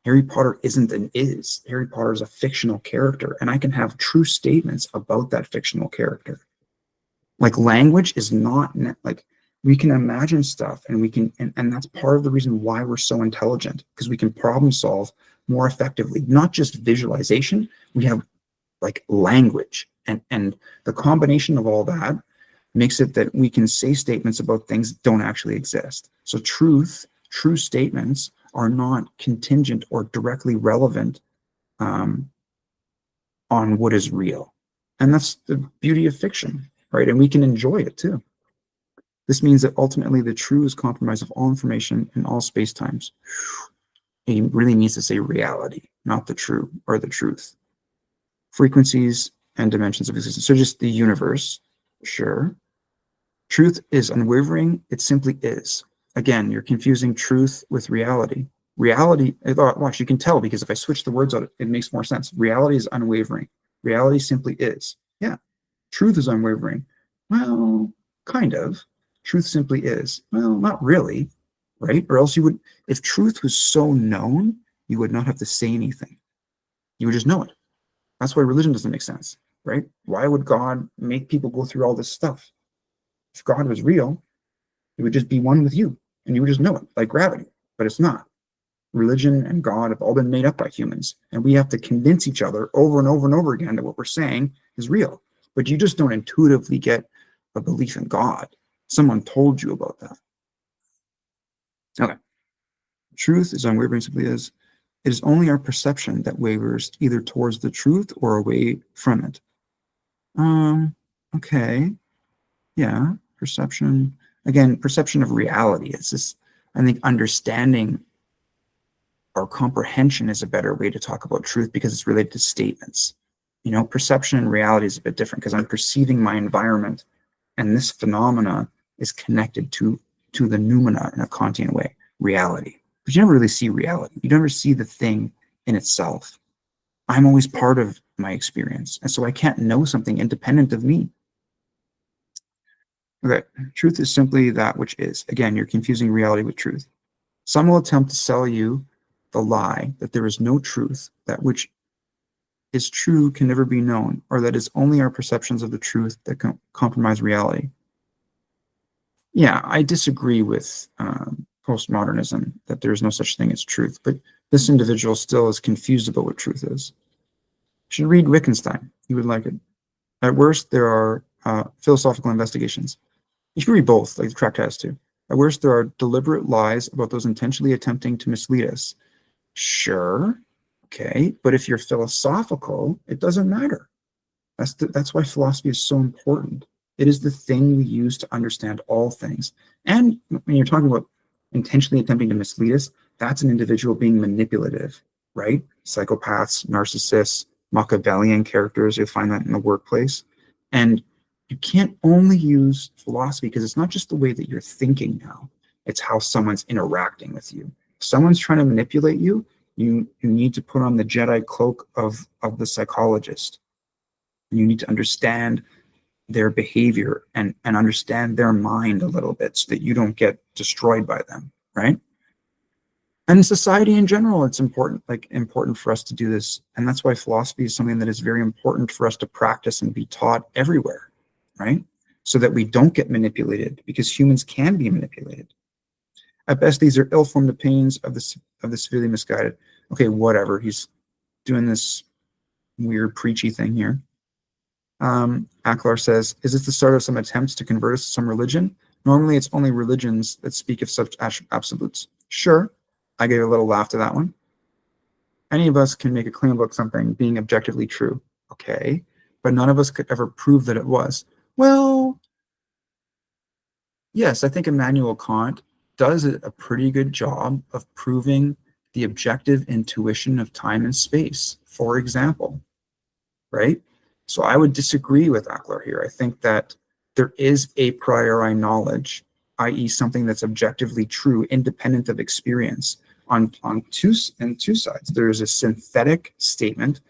A: Harry Potter isn't an is. Harry Potter is a fictional character, and I can have true statements about that fictional character. Like, language is not, like, we can imagine stuff, and we can, and that's part of the reason why we're so intelligent, because we can problem solve more effectively. Not just visualization, we have like language, and the combination of all that makes it that we can say statements about things that don't actually exist. So true statements are not contingent or directly relevant on what is real. And that's the beauty of fiction, right? And we can enjoy it too. This means that ultimately the true is comprised of all information in all space-times. He really means to say reality, not the true or the truth. Frequencies and dimensions of existence. So just the universe, sure. Truth is unwavering. It simply is. Again, you're confusing truth with reality. Reality, watch, you can tell, because if I switch the words out, it makes more sense. Reality is unwavering. Reality simply is. Yeah. Truth is unwavering. Well, kind of. Truth simply is. Well, not really, right? Or else you would, if truth was so known, you would not have to say anything. You would just know it. That's why religion doesn't make sense, right? Why would God make people go through all this stuff? If God was real, it would just be one with you, and you would just know it, like gravity. But it's not. Religion and God have all been made up by humans, and we have to convince each other over and over and over again that what we're saying is real. But you just don't intuitively get a belief in God. Someone told you about that. Okay. Truth is unwavering, simply is. It is only our perception that wavers either towards the truth or away from it. Okay. Yeah, perception. Again, perception of reality. It's this, I think, understanding or comprehension is a better way to talk about truth, because it's related to statements. Perception and reality is a bit different, because I'm perceiving my environment, and this phenomena is connected to the noumena in a Kantian way, reality. But you never really see reality. You never see the thing in itself. I'm always part of my experience, and so I can't know something independent of me. Okay, truth is simply that which is. Again, you're confusing reality with truth. Some will attempt to sell you the lie that there is no truth, that which is true can never be known, or that it's only our perceptions of the truth that compromise reality. Yeah, I disagree with postmodernism that there is no such thing as truth, but this individual still is confused about what truth is. You should read Wittgenstein. You would like it. At worst, there are philosophical investigations. You can read both, like the Tractate has to. At worst, there are deliberate lies about those intentionally attempting to mislead us. Sure, okay, but if you're philosophical, it doesn't matter. That's why philosophy is so important. It is the thing we use to understand all things. And when you're talking about intentionally attempting to mislead us, that's an individual being manipulative, right? Psychopaths, narcissists, Machiavellian characters, you'll find that in the workplace. And you can't only use philosophy because it's not just the way that you're thinking now, it's how someone's interacting with you. If someone's trying to manipulate you, you need to put on the Jedi cloak of the psychologist. You need to understand their behavior and understand their mind a little bit so that you don't get destroyed by them, right? And in society in general, it's important for us to do this. And that's why philosophy is something that is very important for us to practice and be taught everywhere, right? So that we don't get manipulated, because humans can be manipulated. At best, these are ill-formed opinions of the severely misguided. Okay, whatever. He's doing this weird preachy thing here. Acklar says, is this the start of some attempts to convert us to some religion? Normally, it's only religions that speak of such absolutes. Sure, I gave a little laugh to that one. Any of us can make a claim about something being objectively true. Okay, but none of us could ever prove that it was. Well, yes, I think Immanuel Kant does a pretty good job of proving the objective intuition of time and space, for example, right? So I would disagree with Acklar here. I think that there is a priori knowledge, i.e. something that's objectively true, independent of experience, on two sides. There is a synthetic statement,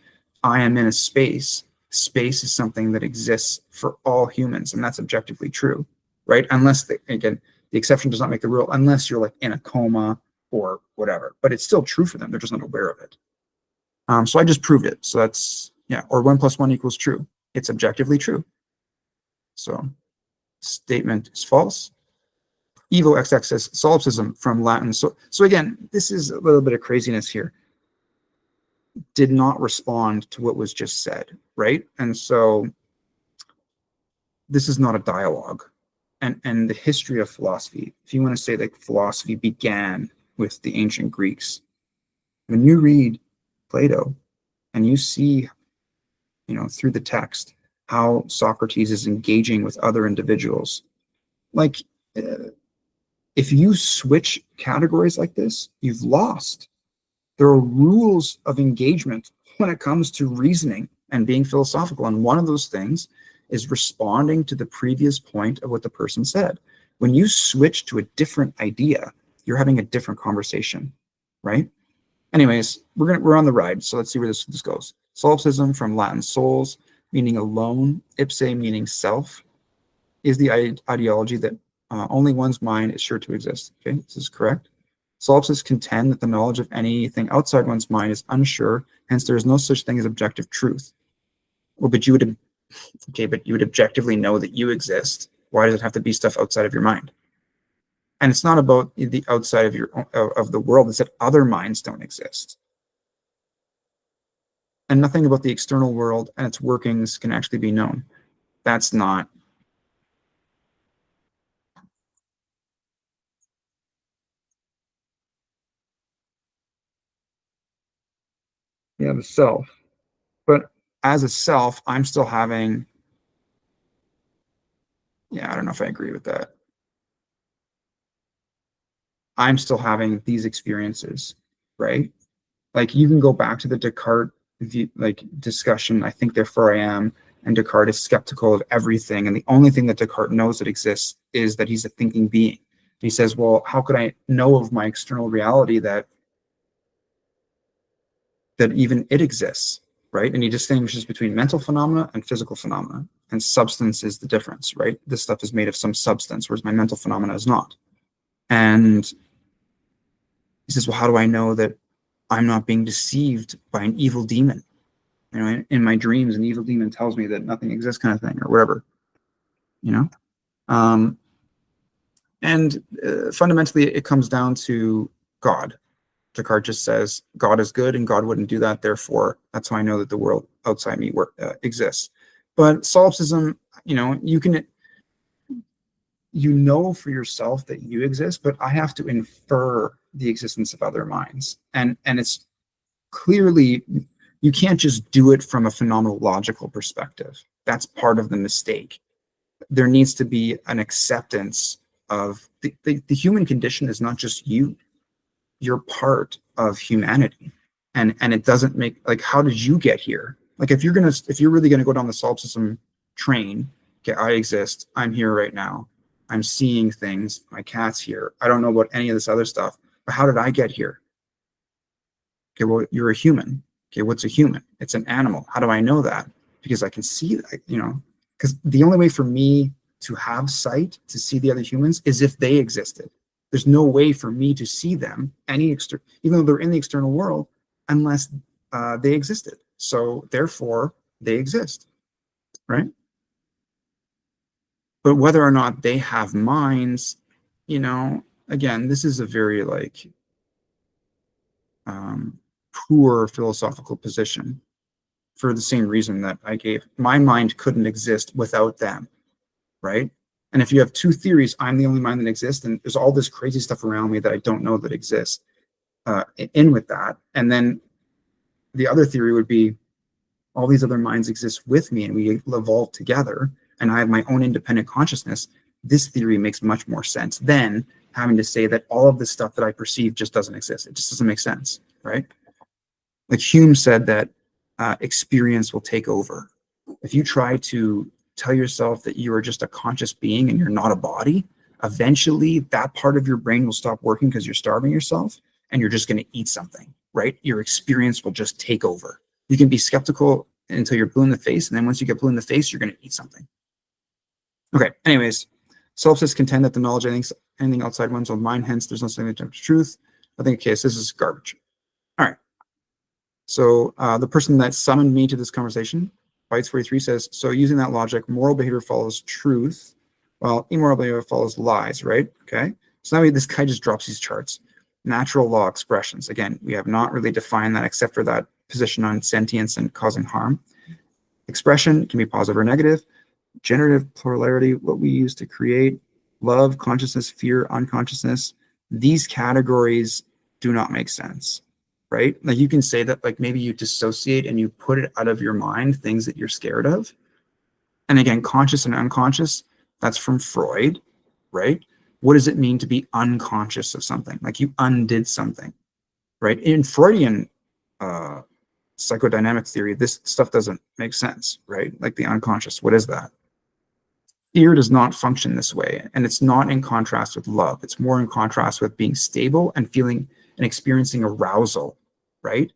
A: I am in a space. Space is something that exists for all humans, and that's objectively true, right? Unless, again, the exception does not make the rule, unless you're like in a coma or whatever. But it's still true for them. They're just not aware of it. So I just proved it. So that's, yeah, or 1 + 1 = true. It's objectively true. So statement is false. Evo XX says solipsism from Latin. So again, this is a little bit of craziness here. Did not respond to what was just said, right? And so this is not a dialogue. And the history of philosophy, if you want to say that philosophy began with the ancient Greeks, when you read Plato and you see, through the text, how Socrates is engaging with other individuals, like, if you switch categories like this, you've lost. There are rules of engagement when it comes to reasoning and being philosophical. And one of those things is responding to the previous point of what the person said. When you switch to a different idea, you're having a different conversation, right? Anyways, we're on the ride, so let's see where this goes. Solipsism from Latin sols, meaning alone, ipse meaning self, is the ideology that only one's mind is sure to exist. Okay, this is correct. Solipsists contend that the knowledge of anything outside one's mind is unsure, hence there is no such thing as objective truth. Well, but you would objectively know that you exist. Why does it have to be stuff outside of your mind? And it's not about the outside of the world, it's that other minds don't exist. And nothing about the external world and its workings can actually be known. That's not. Yeah, the self. But as a self, I'm still having, I don't know if I agree with that. I'm still having these experiences, right? Like, you can go back to the Descartes discussion, I think therefore I am, and Descartes is skeptical of everything, and the only thing that Descartes knows that exists is that he's a thinking being. And he says, well, how could I know of my external reality that even it exists, right? And he distinguishes between mental phenomena and physical phenomena, and substance is the difference, right? This stuff is made of some substance, whereas my mental phenomena is not. And he says, well, how do I know that I'm not being deceived by an evil demon? In my dreams, an evil demon tells me that nothing exists, kind of thing, or whatever, And fundamentally, it comes down to God. Descartes just says, God is good and God wouldn't do that. Therefore, that's how I know that the world outside me exists. But solipsism, you know for yourself that you exist, but I have to infer the existence of other minds. And it's clearly, you can't just do it from a phenomenological perspective. That's part of the mistake. There needs to be an acceptance of the human condition is not just you. You're part of humanity. And it doesn't make, like, how did you get here? Like, if you're really gonna go down the solipsism train, okay, I exist, I'm here right now, I'm seeing things, my cat's here, I don't know about any of this other stuff, but how did I get here? Okay, well, you're a human. Okay, what's a human? It's an animal. How do I know that? Because I can see that, because the only way for me to have sight, to see the other humans, is if they existed. There's no way for me to see them, even though they're in the external world, unless they existed. So therefore, they exist, right? But whether or not they have minds, again, this is a very poor philosophical position, for the same reason that I gave. My mind couldn't exist without them, right? And if you have two theories, I'm the only mind that exists, and there's all this crazy stuff around me that I don't know that exists, in with that. And then the other theory would be all these other minds exist with me and we evolve together, and I have my own independent consciousness. This theory makes much more sense than having to say that all of the stuff that I perceive just doesn't exist. It just doesn't make sense, right? Like Hume said that experience will take over. If you try to tell yourself that you are just a conscious being and you're not a body, eventually that part of your brain will stop working because you're starving yourself and you're just going to eat something, right? Your experience will just take over. You can be skeptical until you're blue in the face, and then once you get blue in the face, you're going to eat something. Okay, anyways, solipsists contend that the knowledge of anything outside one's own mind, hence there's no such thing as truth. I think, okay, so this is garbage. All right. So the person that summoned me to this conversation, Bytes43, says, so using that logic, moral behavior follows truth, while immoral behavior follows lies, right? Okay. So now this guy just drops these charts. Natural law expressions. Again, we have not really defined that except for that position on sentience and causing harm. Expression can be positive or negative. Generative plurality, what we use to create. Love, consciousness, fear, unconsciousness. These categories do not make sense, right? Like you can say that, like maybe you dissociate and you put it out of your mind, things that you're scared of. And again, conscious and unconscious, that's from Freud, right? What does it mean to be unconscious of something? Like you undid something, right? In Freudian psychodynamic theory, this stuff doesn't make sense, right? Like the unconscious, what is that? Fear does not function this way, and it's not in contrast with love. It's more in contrast with being stable and feeling and experiencing arousal, right?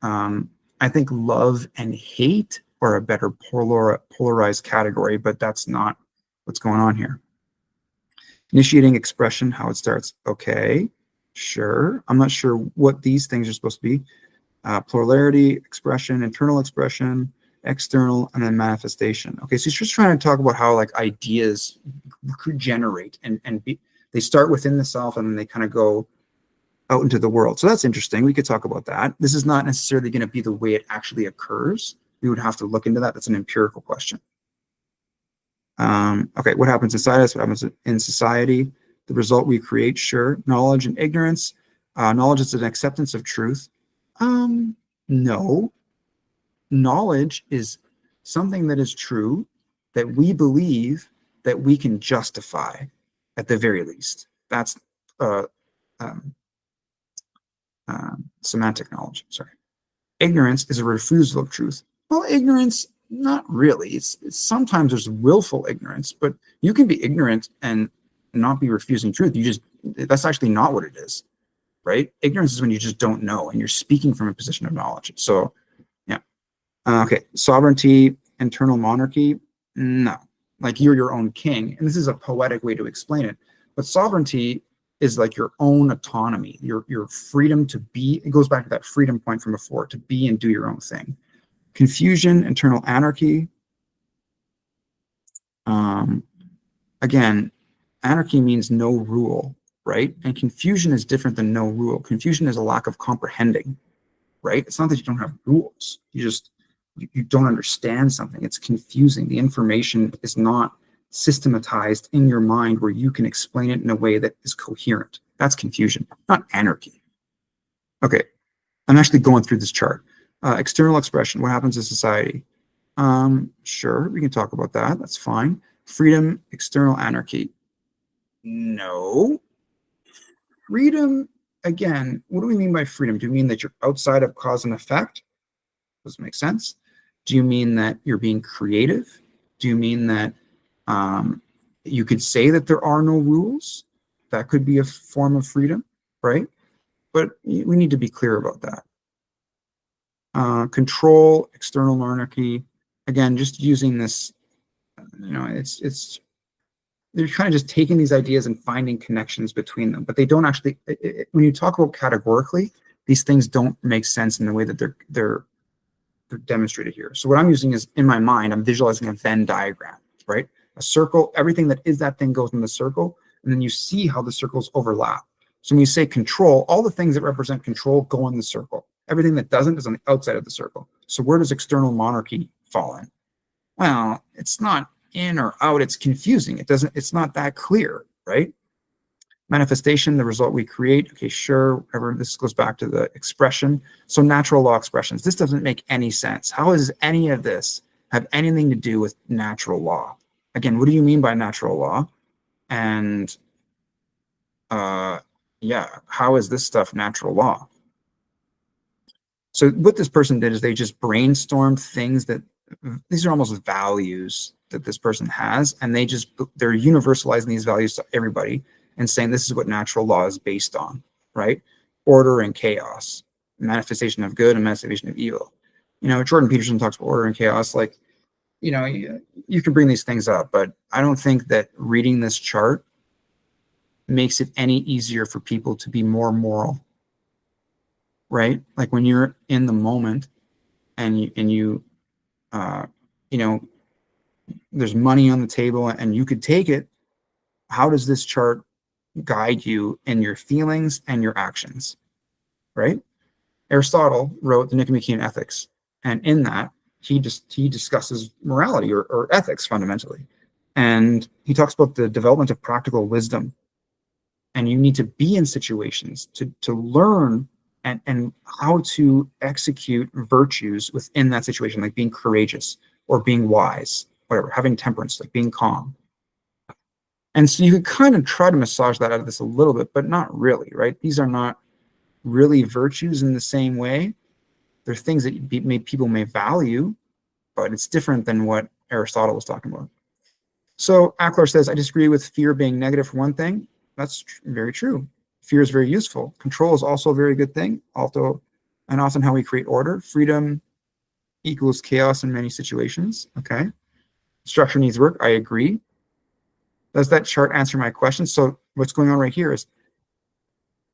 A: I think love and hate are a better polarized category, but that's not what's going on here. Initiating expression, how it starts. Okay, sure. I'm not sure what these things are supposed to be. Plurality, expression, internal expression, external, and then manifestation. Okay, so he's just trying to talk about how like ideas generate and they start within the self and then they kind of go out into the world. So that's interesting. We could talk about that. This is not necessarily going to be the way it actually occurs. We would have to look into that. That's an empirical question. Okay, what happens inside us? What happens in society? The result we create, sure. Knowledge and ignorance. Knowledge is an acceptance of truth. No. Knowledge is something that is true, that we believe, that we can justify at the very least. That's semantic knowledge, sorry. Ignorance is a refusal of truth. Well, ignorance, not really. It's sometimes there's willful ignorance, but you can be ignorant and not be refusing truth. That's actually not what it is, right? Ignorance is when you just don't know and you're speaking from a position of knowledge. So, yeah. Okay, sovereignty, internal monarchy, no. Like you're your own king, and this is a poetic way to explain it. But sovereignty is like your own autonomy, your freedom to be. It goes back to that freedom point from before, to be and do your own thing. Confusion, internal anarchy. Again, anarchy means no rule, right? And confusion is different than no rule. Confusion is a lack of comprehending, right? It's not that you don't have rules. You just you don't understand something. It's confusing. The information is not systematized in your mind where you can explain it in a way that is coherent. That's confusion, not anarchy. Okay, I'm actually going through this chart. External expression, what happens in society? Sure, we can talk about that. That's fine. Freedom, external anarchy. No. Freedom, again, what do we mean by freedom? Do you mean that you're outside of cause and effect? Does it make sense? Do you mean that you're being creative? Do you mean that you could say that there are no rules? That could be a form of freedom, right? But we need to be clear about that. Control, external monarchy. Again, just using this, it's they're kind of just taking these ideas and finding connections between them, but they don't actually. When you talk about categorically, these things don't make sense in the way that they're demonstrated here. So what I'm using is, in my mind, I'm visualizing a Venn diagram, right? A circle, everything that is that thing goes in the circle, and then you see how the circles overlap. So when you say control, all the things that represent control go in the circle. Everything that doesn't is on the outside of the circle. So where does external monarchy fall in? Well, it's not in or out, it's confusing. It's not that clear, right? Manifestation, the result we create. Okay, sure, whatever. This goes back to the expression. So natural law expressions. This doesn't make any sense. How does any of this have anything to do with natural law? Again, what do you mean by natural law? And yeah, how is this stuff natural law? So what this person did is they just brainstormed things that, these are almost values that this person has, and they're universalizing these values to everybody and saying this is what natural law is based on, right? Order and chaos, manifestation of good and manifestation of evil. Jordan Peterson talks about order and chaos. Like, you can bring these things up, but I don't think that reading this chart makes it any easier for people to be more moral, right? Like when you're in the moment and you there's money on the table and you could take it. How does this chart guide you in your feelings and your actions, right? Aristotle wrote the Nicomachean Ethics, and in that he discusses morality or ethics fundamentally, and he talks about the development of practical wisdom. And you need to be in situations to learn and how to execute virtues within that situation, like being courageous or being wise, whatever, having temperance, like being calm. And so you could kind of try to massage that out of this a little bit, but not really, right? These are not really virtues in the same way. They're things that people may value, but it's different than what Aristotle was talking about. So Ackler says, I disagree with fear being negative for one thing. That's very true. Fear is very useful. Control is also a very good thing, and often how we create order. Freedom equals chaos in many situations. Okay. Structure needs work. I agree. Does that chart answer my question? So what's going on right here is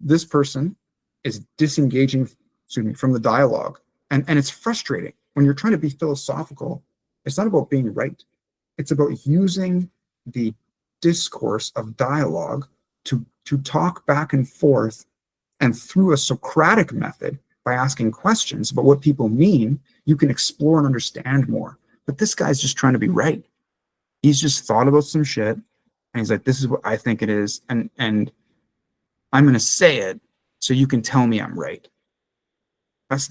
A: this person is disengaging, from the dialogue. And it's frustrating. When you're trying to be philosophical, it's not about being right. It's about using the discourse of dialogue to talk back and forth, and through a Socratic method, by asking questions about what people mean, you can explore and understand more. But this guy's just trying to be right. He's just thought about some shit, and he's like, this is what I think it is, and I'm going to say it so you can tell me I'm right. That's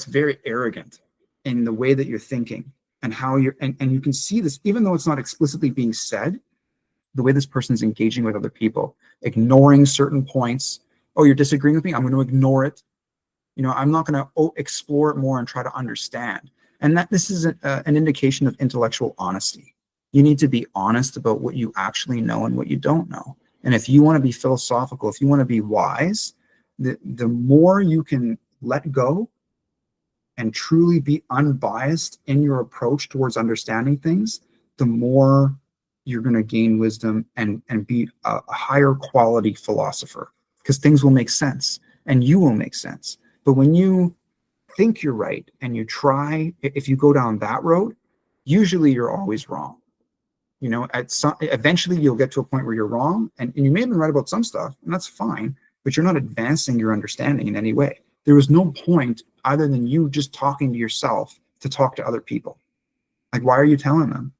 A: very arrogant in the way that you're thinking and how and you can see this, even though it's not explicitly being said, the way this person's engaging with other people, ignoring certain points. Oh, you're disagreeing with me? I'm going to ignore it. I'm not going to explore it more and try to understand. And that this is an indication of intellectual honesty. You need to be honest about what you actually know and what you don't know. And if you want to be philosophical, if you want to be wise, the more you can let go and truly be unbiased in your approach towards understanding things, the more you're going to gain wisdom and be a higher quality philosopher, because things will make sense and you will make sense. But when you think you're right and you try, if you go down that road, usually you're always wrong. Eventually you'll get to a point where you're wrong, and you may have been right about some stuff, and that's fine, but you're not advancing your understanding in any way. There was no point other than you just talking to yourself to talk to other people? Like, why are you telling them?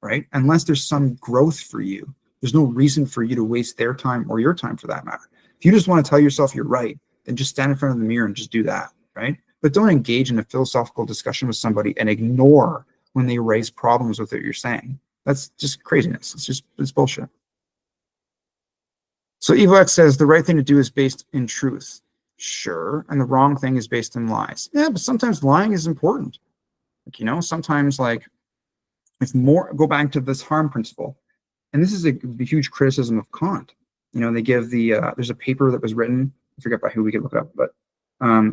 A: Right? Unless there's some growth for you, there's no reason for you to waste their time or your time for that matter. If you just want to tell yourself you're right, then just stand in front of the mirror and just do that, right? But don't engage in a philosophical discussion with somebody and ignore when they raise problems with what you're saying. That's just craziness. It's bullshit. So Evox says the right thing to do is based in truth. Sure. And the wrong thing is based in lies. Yeah, but sometimes lying is important. Like, sometimes like if more, go back to this harm principle. And this is a huge criticism of Kant. They give there's a paper that was written, I forget by who, we could look it up, but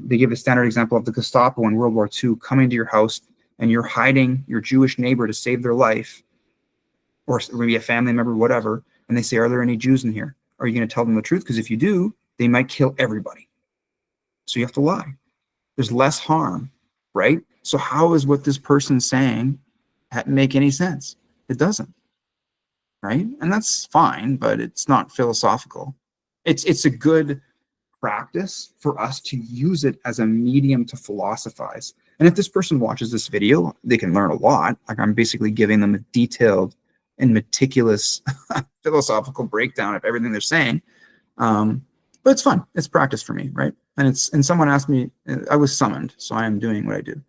A: they give a standard example of the Gestapo in World War II coming to your house and you're hiding your Jewish neighbor to save their life, or maybe a family member, whatever. And they say, are there any Jews in here? Are you going to tell them the truth? Because if you do, they might kill everybody. So you have to lie. There's less harm, right? So how is what this person's saying make any sense? It doesn't, right? And that's fine, but it's not philosophical. It's a good practice for us to use it as a medium to philosophize. And if this person watches this video, they can learn a lot. Like, I'm basically giving them a detailed and meticulous philosophical breakdown of everything they're saying. But it's fun. It's practice for me, right? And someone asked me, I was summoned, so I am doing what I do.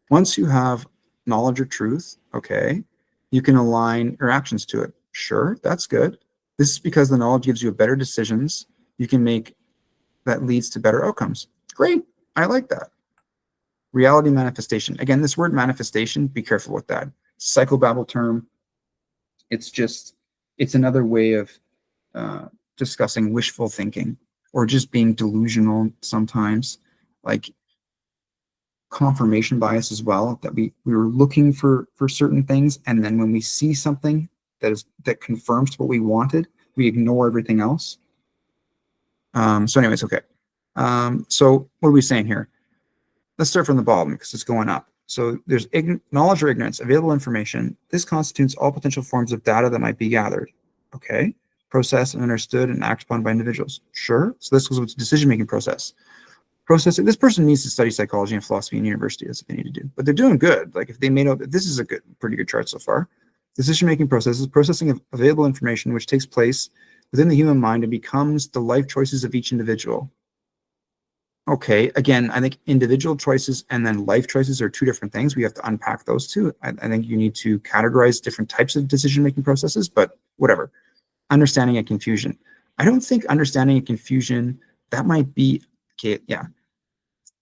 A: Once you have knowledge or truth, okay, you can align your actions to it. Sure, that's good. This is because the knowledge gives you better decisions you can make that leads to better outcomes. Great. I like that. Reality manifestation. Again, this word manifestation, be careful with that. Psychobabble term. It's another way of discussing wishful thinking or just being delusional sometimes, like confirmation bias as well, that we were looking for certain things, and then when we see something that confirms what we wanted, we ignore everything else. So anyways, okay. So what are we saying here? Let's start from the bottom because it's going up. So there's knowledge or ignorance, available information. This constitutes all potential forms of data that might be gathered. Okay. Processed and understood and acted upon by individuals. Sure. So this goes with the decision-making process. Processing. This person needs to study psychology and philosophy in university. That's what they need to do. But they're doing good. Like, if they made out, this is a pretty good chart so far. Decision-making process is processing of available information which takes place within the human mind and becomes the life choices of each individual. Okay, again, I think individual choices and then life choices are two different things. We have to unpack those two. I think you need to categorize different types of decision-making processes, but whatever. Understanding and confusion. I don't think understanding and confusion, that might be, okay, yeah.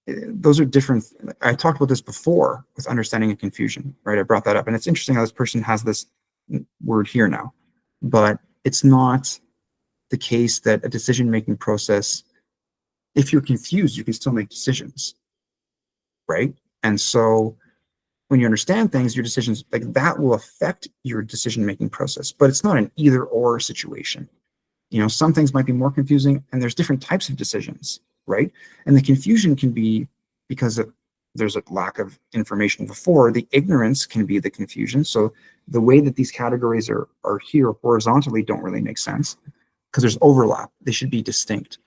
A: Those are different. I talked about this before with understanding and confusion, right? I brought that up. And it's interesting how this person has this word here now, but it's not the case that a decision-making process, if you're confused, you can still make decisions, right? And so when you understand things, your decisions, like, that will affect your decision-making process, but it's not an either-or situation. Some things might be more confusing, and there's different types of decisions, right? And the confusion can be because there's a lack of information before. The ignorance can be the confusion. So the way that these categories are here horizontally don't really make sense because there's overlap. They should be distinct.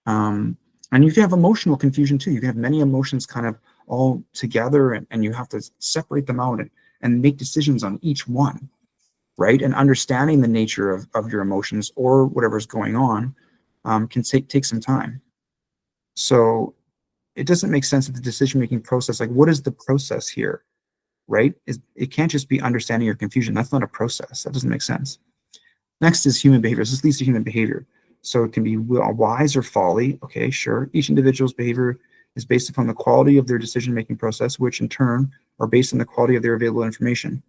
A: And you can have emotional confusion too. You can have many emotions kind of all together, and you have to separate them out and make decisions on each one, right? And understanding the nature of your emotions or whatever's going on can take some time. So it doesn't make sense that the decision-making process, like, what is the process here, right? It can't just be understanding or confusion. That's not a process. That doesn't make sense. Next is human behavior. This leads to human behavior. So it can be wise or folly. Okay, sure. Each individual's behavior is based upon the quality of their decision-making process, which in turn are based on the quality of their available information.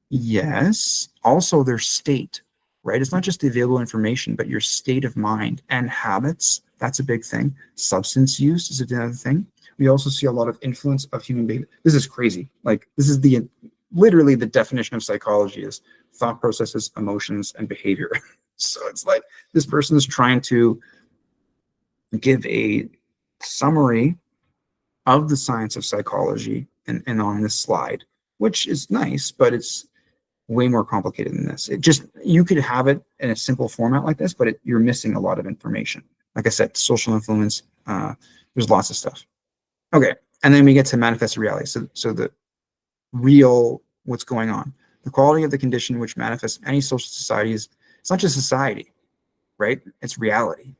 A: Yes. Also their state, right? It's not just the available information, but your state of mind and habits. That's a big thing. Substance use is another thing. We also see a lot of influence of human behavior. This is crazy. Like, this is literally the definition of psychology is thought processes, emotions, and behavior. So it's like this person is trying to give a summary of the science of psychology and on this slide, which is nice, but it's way more complicated than this. You could have it in a simple format like this, but you're missing a lot of information. Like I said, social influence, there's lots of stuff. Okay, and then we get to manifested reality. So the real what's going on. The quality of the condition which manifests in any social society is, it's not just society, right? It's reality.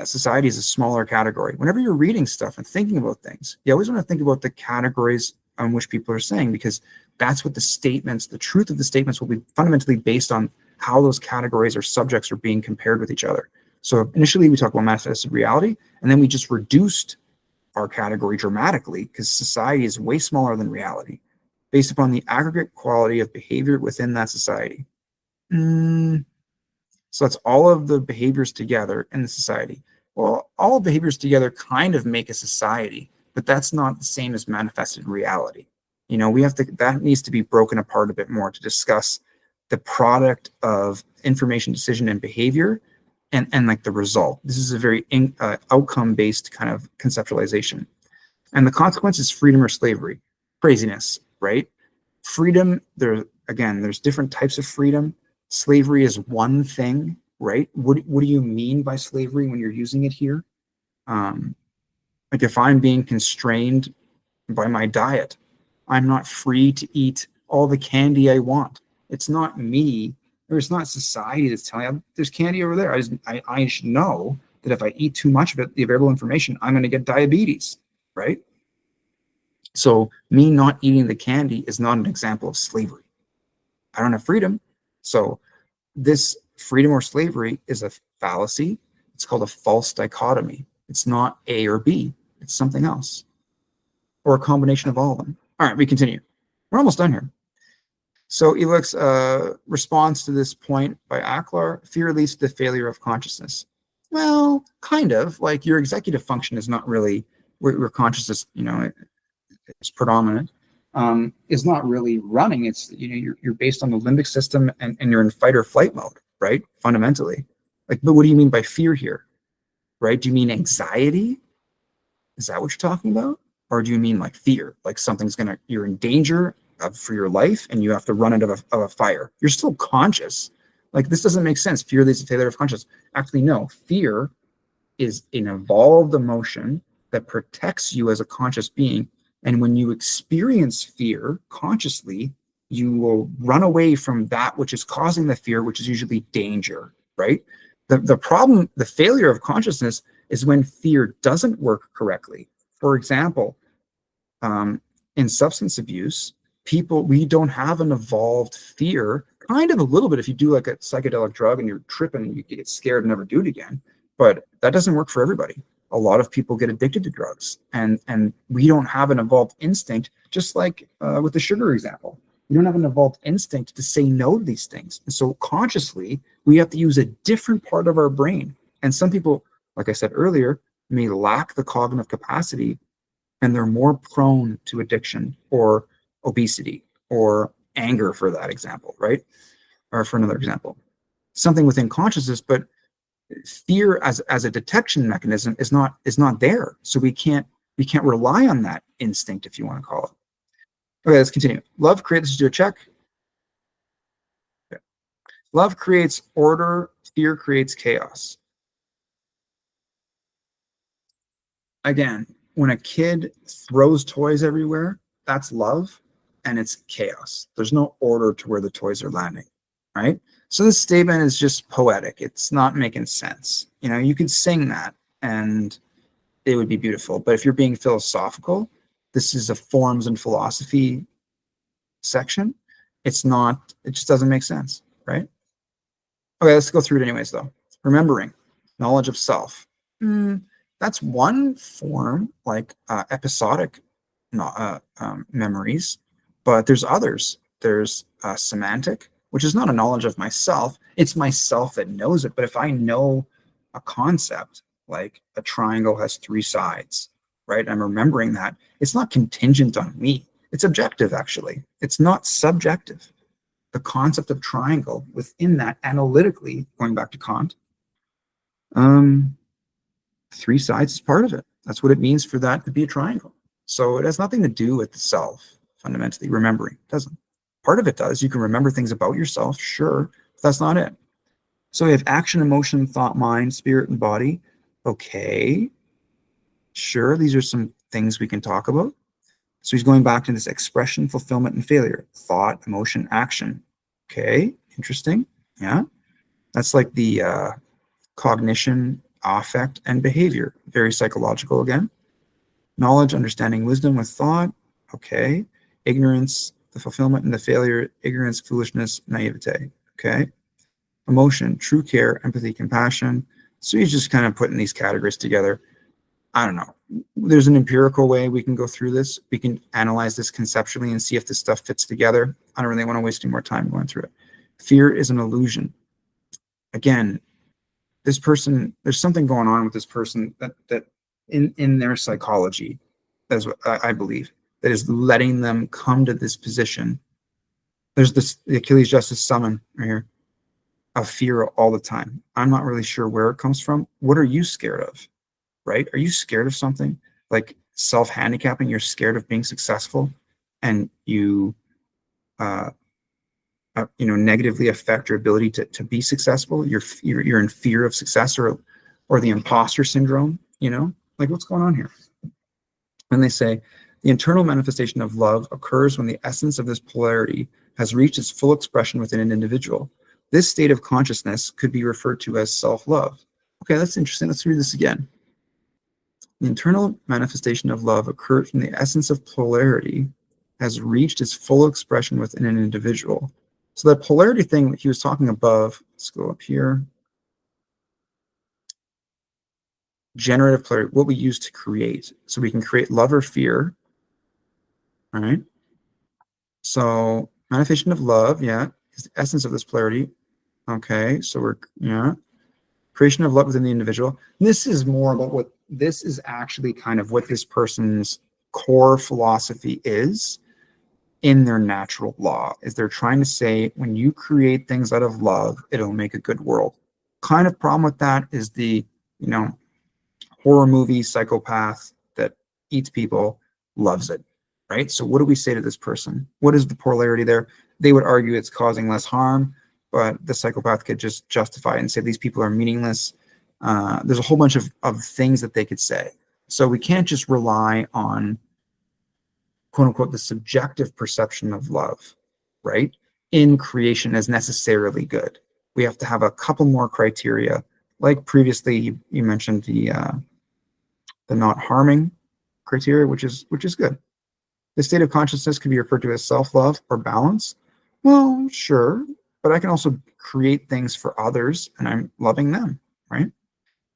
A: Society is a smaller category. Whenever you're reading stuff and thinking about things, you always want to think about the categories on which people are saying, because that's what the statements, the truth of the statements will be fundamentally based on how those categories or subjects are being compared with each other. So initially we talked about manifested reality, and then we just reduced our category dramatically because society is way smaller than reality, based upon the aggregate quality of behavior within that society. So that's all of the behaviors together in the society. Well, all behaviors together kind of make a society, but that's not the same as manifested reality. We have to, that needs to be broken apart a bit more to discuss the product of information, decision, and behavior, and like the result. This is a very outcome-based kind of conceptualization. And the consequence is freedom or slavery. Craziness, right? Freedom, there's different types of freedom. Slavery is one thing, right? What do you mean by slavery when you're using it here? Like if I'm being constrained by my diet, I'm not free to eat all the candy I want. It's not me, or it's not society that's telling me there's candy over there. I should know that if I eat too much of it, the available information, I'm going to get diabetes, right? So me not eating the candy is not an example of slavery. I don't have freedom. So this freedom or slavery is a fallacy. It's called a false dichotomy. It's not A or B. It's something else, or a combination of all of them. All right, we continue. We're almost done here. So Elik's response to this point by Aklar: fear leads to the failure of consciousness. Well, kind of. Like your executive function is not really where consciousness, is predominant. Is not really running. It's you're based on the limbic system, and you're in fight or flight mode, right? Fundamentally. Like, but what do you mean by fear here? Right? Do you mean anxiety? Is that what you're talking about? Or do you mean like fear? Like you're in danger for your life and you have to run out of a fire. You're still conscious. Like, this doesn't make sense. Fear leads to failure of consciousness. Actually, no. Fear is an evolved emotion that protects you as a conscious being. And when you experience fear consciously, you will run away from that which is causing the fear, which is usually danger, right? The problem, the failure of consciousness, is when fear doesn't work correctly. For example, in substance abuse, we don't have an evolved fear, kind of a little bit if you do like a psychedelic drug and you're tripping, you get scared and never do it again. But that doesn't work for everybody. A lot of people get addicted to drugs, and we don't have an evolved instinct, just like with the sugar example. We don't have an evolved instinct to say no to these things. And so consciously, we have to use a different part of our brain. And some people, like I said earlier, may lack the cognitive capacity, and they're more prone to addiction or obesity or anger, for that example, right? Or for another example, something within consciousness, but fear as a detection mechanism is not there. So we can't rely on that instinct, if you want to call it. Okay, let's continue. Love creates, let's do a check. Okay. Love creates order, fear creates chaos. Again, when a kid throws toys everywhere, that's love, and it's chaos. There's no order to where the toys are landing, right? So this statement is just poetic. It's not making sense. You could sing that and it would be beautiful. But if you're being philosophical, this is a forms and philosophy section. It's not, it just doesn't make sense, right? Okay, let's go through it anyways, though. Remembering, knowledge of self. That's one form, like episodic memories, but there's others. There's semantic, which is not a knowledge of myself. It's myself that knows it. But if I know a concept, like a triangle has 3 sides, right? I'm remembering that. It's not contingent on me. It's objective, actually. It's not subjective. The concept of triangle within that, analytically, going back to Kant, 3 sides is part of it. That's what it means for that to be a triangle. So it has nothing to do with the self, fundamentally. Remembering it doesn't. Part of it does. You can remember things about yourself, sure, but that's not it. So we have action, emotion, thought, mind, spirit, and body. Okay, sure, these are some things we can talk about. So he's going back to this expression, fulfillment, and failure. Thought, emotion, action. Okay, interesting. Yeah. That's like the cognition, affect, and behavior. Very psychological again. Knowledge, understanding, wisdom with thought. Okay. Ignorance, the fulfillment and the failure. Ignorance, foolishness, naivete. Okay. Emotion, true care, empathy, compassion. So he's just kind of putting these categories together. I don't know. There's an empirical way we can go through this. We can analyze this conceptually and see if this stuff fits together. I don't really want to waste any more time going through it. Fear is an illusion. Again, this person, there's something going on with this person that in their psychology, that's what I believe, that is letting them come to this position. There's the Achilles justice summon right here of fear all the time. I'm not really sure where it comes from. What are you scared of? Right? Are you scared of something like self-handicapping? You're scared of being successful, and you negatively affect your ability to be successful. You're in fear of success, or the imposter syndrome. Like what's going on here? And they say the internal manifestation of love occurs when the essence of this polarity has reached its full expression within an individual. This state of consciousness could be referred to as self-love. Okay, that's interesting. Let's read this again. The internal manifestation of love occurs when the essence of polarity has reached its full expression within an individual. So that polarity thing that he was talking above, let's go up here. Generative polarity, what we use to create. So we can create love or fear. All right. So manifestation of love, yeah, is the essence of this polarity. Okay, so creation of love within the individual. This is more about this is actually kind of what this person's core philosophy is in their natural law, is they're trying to say when you create things out of love, it'll make a good world. Kind of problem with that is the, horror movie psychopath that eats people loves it, right? So what do we say to this person? What is the polarity there? They would argue it's causing less harm, but the psychopath could just justify it and say these people are meaningless. There's a whole bunch of things that they could say. So we can't just rely on, quote unquote, the subjective perception of love, right, in creation as necessarily good. We have to have a couple more criteria. Like previously, you mentioned the not harming criteria, which is good. The state of consciousness can be referred to as self-love or balance. Well, sure, but I can also create things for others and I'm loving them, right?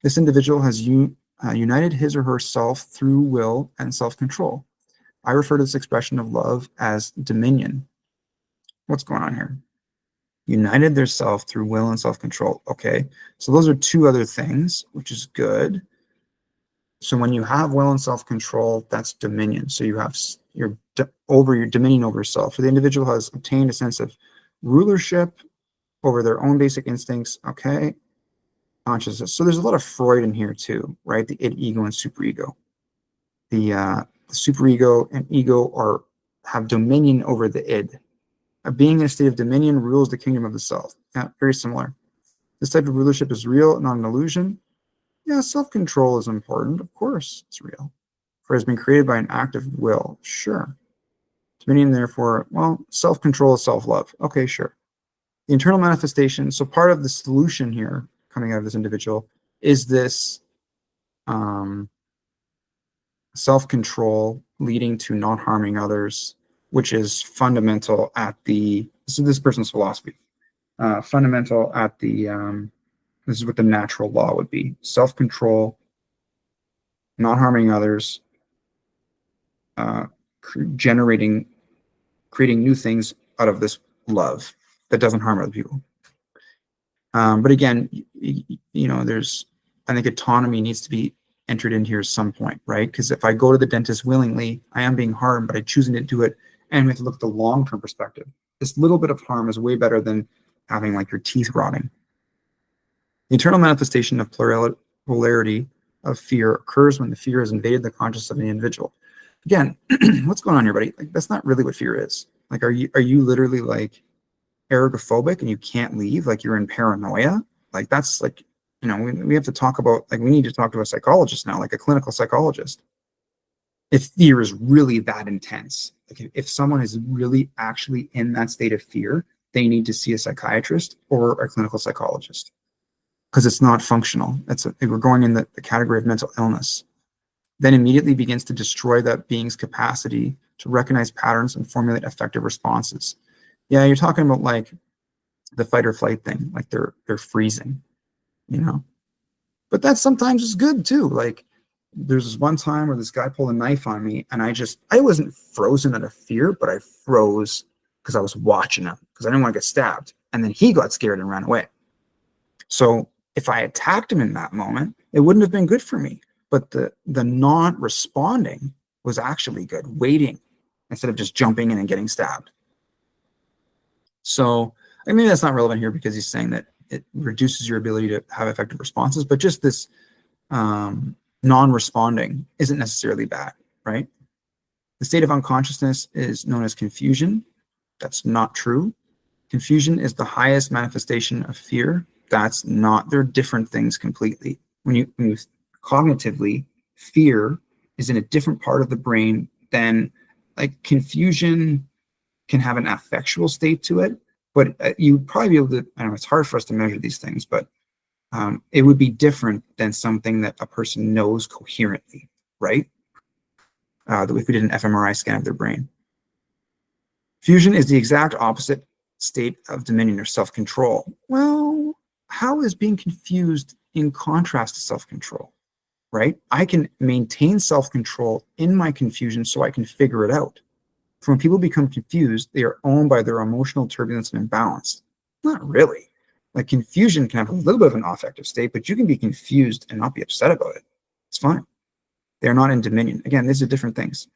A: This individual has united his or herself through will and self-control. I refer to this expression of love as dominion. What's going on here? United their self through will and self-control. Okay, so those are two other things, which is good. So when you have will and self-control, that's dominion. So you have your dominion over yourself. So the individual has obtained a sense of rulership over their own basic instincts. Okay, consciousness. So there's a lot of Freud in here too, right? The id, ego, and superego. The superego and ego have dominion over the id. A being in a state of dominion rules the kingdom of the self. Yeah, very similar. This type of rulership is real, not an illusion. Yeah, self-control is important. Of course, it's real. For it has been created by an act of will. Sure. Dominion, therefore, well, self-control is self-love. Okay, sure. The internal manifestation. So part of the solution here coming out of this individual is this self-control leading to not harming others, which is fundamental at this person's philosophy. Fundamental at this is what the natural law would be: self-control, not harming others, creating new things out of this love that doesn't harm other people. But again, I think autonomy needs to be entered in here at some point, right? Because if I go to the dentist willingly, I am being harmed, but I'm choosing to do it, and we have to look at the long-term perspective. This little bit of harm is way better than having like your teeth rotting. The internal manifestation of polarity of fear occurs when the fear has invaded the consciousness of the individual. Again, what's going on here, buddy? Like, that's not really what fear is. Like, are you literally like ergophobic and you can't leave? Like you're in paranoia? Like that's like, we have to talk about, like, we need to talk to a psychologist now, like a clinical psychologist. if fear is really that intense. Like if someone is really actually in that state of fear, they need to see a psychiatrist or a clinical psychologist, because it's not functional. We're going in the category of mental illness. Then immediately begins to destroy that being's capacity to recognize patterns and formulate effective responses. Yeah, you're talking about like the fight or flight thing, like they're freezing, you know. But that sometimes is good too. Like there's this one time where this guy pulled a knife on me, and I wasn't frozen out of fear, but I froze because I was watching him, because I didn't want to get stabbed. And then he got scared and ran away. So if I attacked him in that moment, it wouldn't have been good for me. But the non-responding was actually good, waiting instead of just jumping in and getting stabbed. So I mean, that's not relevant here because he's saying that it reduces your ability to have effective responses, but just this non-responding isn't necessarily bad, right? The state of unconsciousness is known as confusion. That's not true. Confusion is the highest manifestation of fear. That's not, they're different things completely. When you cognitively, fear is in a different part of the brain than, like, confusion can have an affectual state to it, but you'd probably be able to, I don't know, it's hard for us to measure these things, but it would be different than something that a person knows coherently, right? If we did an fMRI scan of their brain. Fusion is the exact opposite state of dominion or self-control. Well, how is being confused in contrast to self-control, right? I can maintain self-control in my confusion so I can figure it out. For when people become confused, they are owned by their emotional turbulence and imbalance. Not really. Like, confusion can have a little bit of an affective state, but you can be confused and not be upset about it. It's fine. They're not in dominion. Again, these are different things.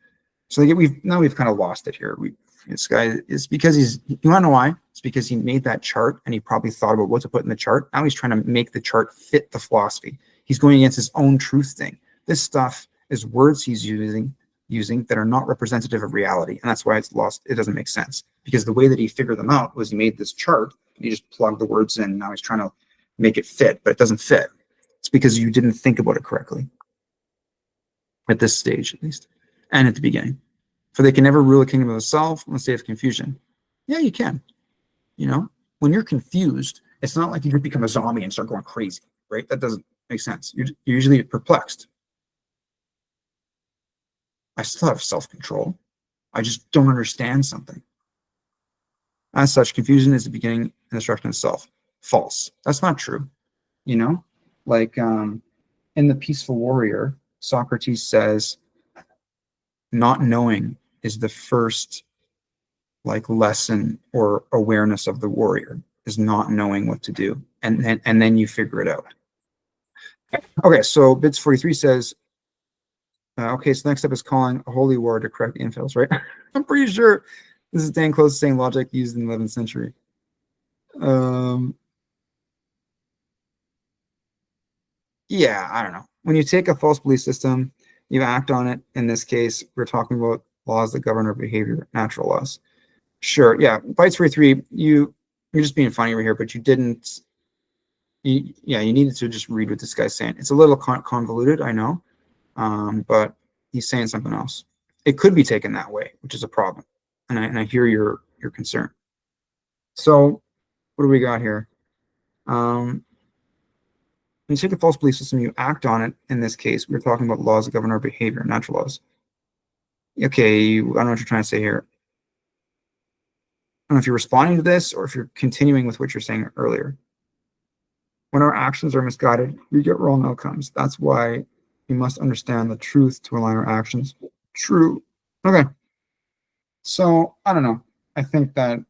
A: So we've kind of lost it here. This guy is, because you want to know why? It's because he made that chart and he probably thought about what to put in the chart. Now he's trying to make the chart fit the philosophy. He's going against his own truth thing. This stuff is words he's using that are not representative of reality, and that's why it's lost. It doesn't make sense, because the way that he figured them out was he made this chart and he just plugged the words in. Now he's trying to make it fit, but it doesn't fit. It's because you didn't think about it correctly at this stage, at least, and at the beginning. For they can never rule a kingdom of the self in a state of confusion. Yeah, you can. You know, when you're confused, it's not like you could become a zombie and start going crazy, right? That doesn't make sense. You're usually perplexed. I still have self-control. I just don't understand something. As such, confusion is the beginning and destruction of self. False. That's not true. You know, like in The Peaceful Warrior, Socrates says, not knowing is the first, like, lesson or awareness of the warrior, is not knowing what to do, and then you figure it out. Okay, so Bits 43 says, okay, so next up is calling a holy war to correct the infidels, right? I'm pretty sure this is Dan Close saying logic used in the 11th century. Yeah, I don't know. When you take a false belief system, you act on it. In this case, we're talking about laws that govern our behavior, natural laws. Sure, yeah. Bytes 43, you're just being funny over here, but you didn't. You needed to just read what this guy's saying. It's a little convoluted, I know, but he's saying something else. It could be taken that way, which is a problem, and I hear your concern. So, what do we got here? When you take a false belief system, you act on it. In this case, we're talking about laws that govern our behavior, natural laws. Okay, I don't know what you're trying to say here. I don't know if you're responding to this or if you're continuing with what you're saying earlier. When our actions are misguided, we get wrong outcomes. That's why we must understand the truth to align our actions. True. Okay. So, I don't know. I think that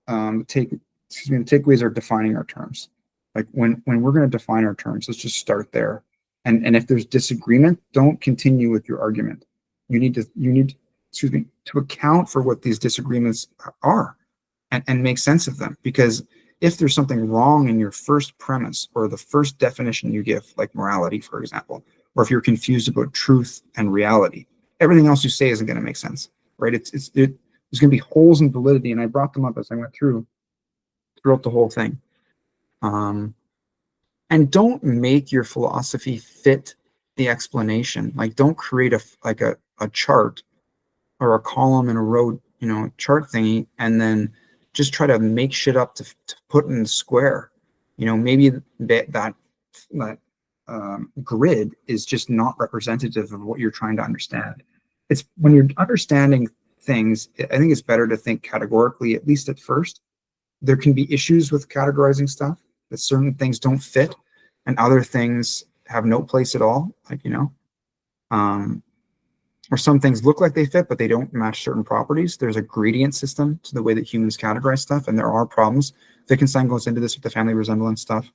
A: the takeaways are defining our terms. Like, when we're going to define our terms, let's just start there. And if there's disagreement, don't continue with your argument. You need to account for what these disagreements are and make sense of them. Because if there's something wrong in your first premise or the first definition you give, like morality, for example, or if you're confused about truth and reality, everything else you say isn't going to make sense, right? There's going to be holes in validity, and I brought them up as I went throughout the whole thing. And don't make your philosophy fit the explanation. Like, don't create a chart or a column in a row, chart thingy, and then just try to make shit up to put in the square. Maybe that grid is just not representative of what you're trying to understand. It's when you're understanding things, I think it's better to think categorically, at least at first. There can be issues with categorizing stuff, that certain things don't fit and other things have no place at all, like, or some things look like they fit, but they don't match certain properties. There's a gradient system to the way that humans categorize stuff, and there are problems. Wittgenstein goes into this with the family resemblance stuff.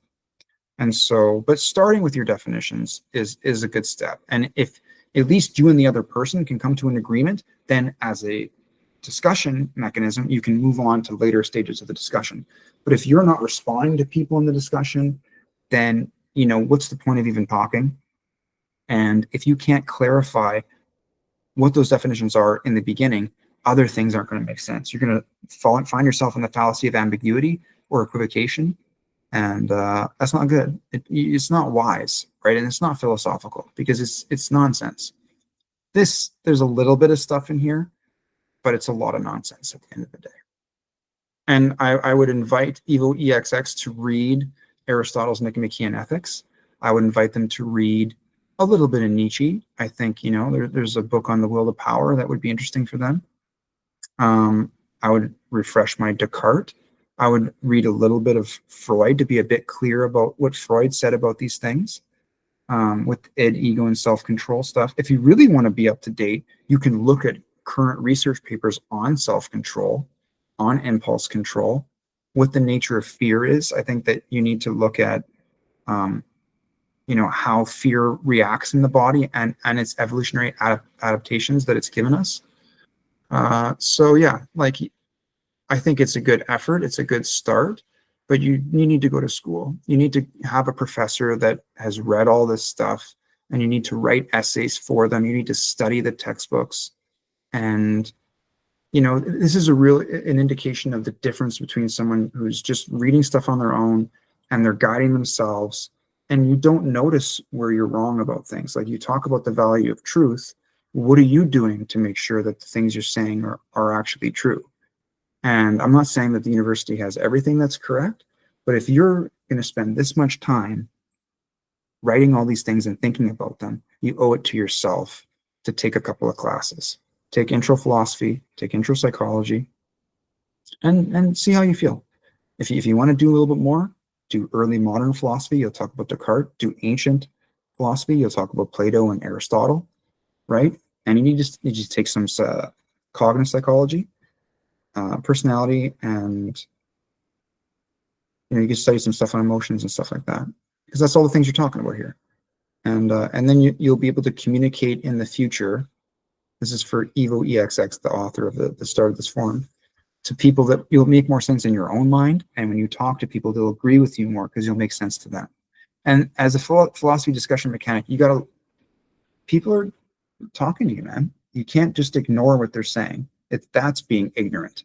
A: And so, but starting with your definitions is a good step. And if at least you and the other person can come to an agreement, then as a discussion mechanism, you can move on to later stages of the discussion. But if you're not responding to people in the discussion, then, what's the point of even talking? And if you can't clarify what those definitions are in the beginning, other things aren't going to make sense. You're going to find yourself in the fallacy of ambiguity or equivocation. And that's not good. It's not wise, right? And it's not philosophical, because it's nonsense. There's a little bit of stuff in here, but it's a lot of nonsense at the end of the day. And I would invite Evo EXX to read Aristotle's Nicomachean Ethics. I would invite them to read a little bit of Nietzsche. I think, there's a book on the will to power that would be interesting for them. I would refresh my Descartes. I would read a little bit of Freud to be a bit clear about what Freud said about these things, with id, ego, and self-control stuff. If you really want to be up to date, you can look at current research papers on self-control, on impulse control, what the nature of fear is. I think that you need to look at, how fear reacts in the body and its evolutionary adaptations that it's given us. So yeah, like, I think it's a good effort. It's a good start, but you need to go to school. You need to have a professor that has read all this stuff, and you need to write essays for them. You need to study the textbooks. And, this is an indication of the difference between someone who's just reading stuff on their own and they're guiding themselves, and you don't notice where you're wrong about things. Like, you talk about the value of truth. What are you doing to make sure that the things you're saying are actually true? And I'm not saying that the university has everything that's correct, but if you're going to spend this much time writing all these things and thinking about them, you owe it to yourself to take a couple of classes. Take intro philosophy, take intro psychology, and see how you feel. If you want to do a little bit more, do early modern philosophy. You'll talk about Descartes. Do ancient philosophy. You'll talk about Plato and Aristotle, right? And you need to take some cognitive psychology, personality, and you can study some stuff on emotions and stuff like that, because that's all the things you're talking about here. And then you'll be able to communicate in the future. This is for Evo EXX, the author of the start of this forum, to people that you'll make more sense in your own mind. And when you talk to people, they'll agree with you more because you'll make sense to them. And as a philosophy discussion mechanic, people are talking to you, man. You can't just ignore what they're saying. That's being ignorant.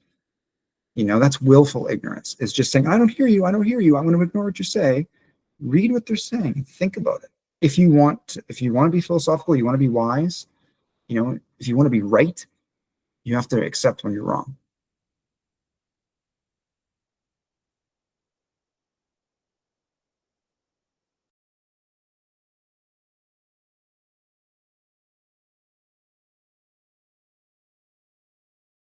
A: That's willful ignorance. It's just saying, I don't hear you. I'm going to ignore what you say. Read what they're saying and think about it. If you want to be philosophical, you want to be wise, if you want to be right, you have to accept when you're wrong.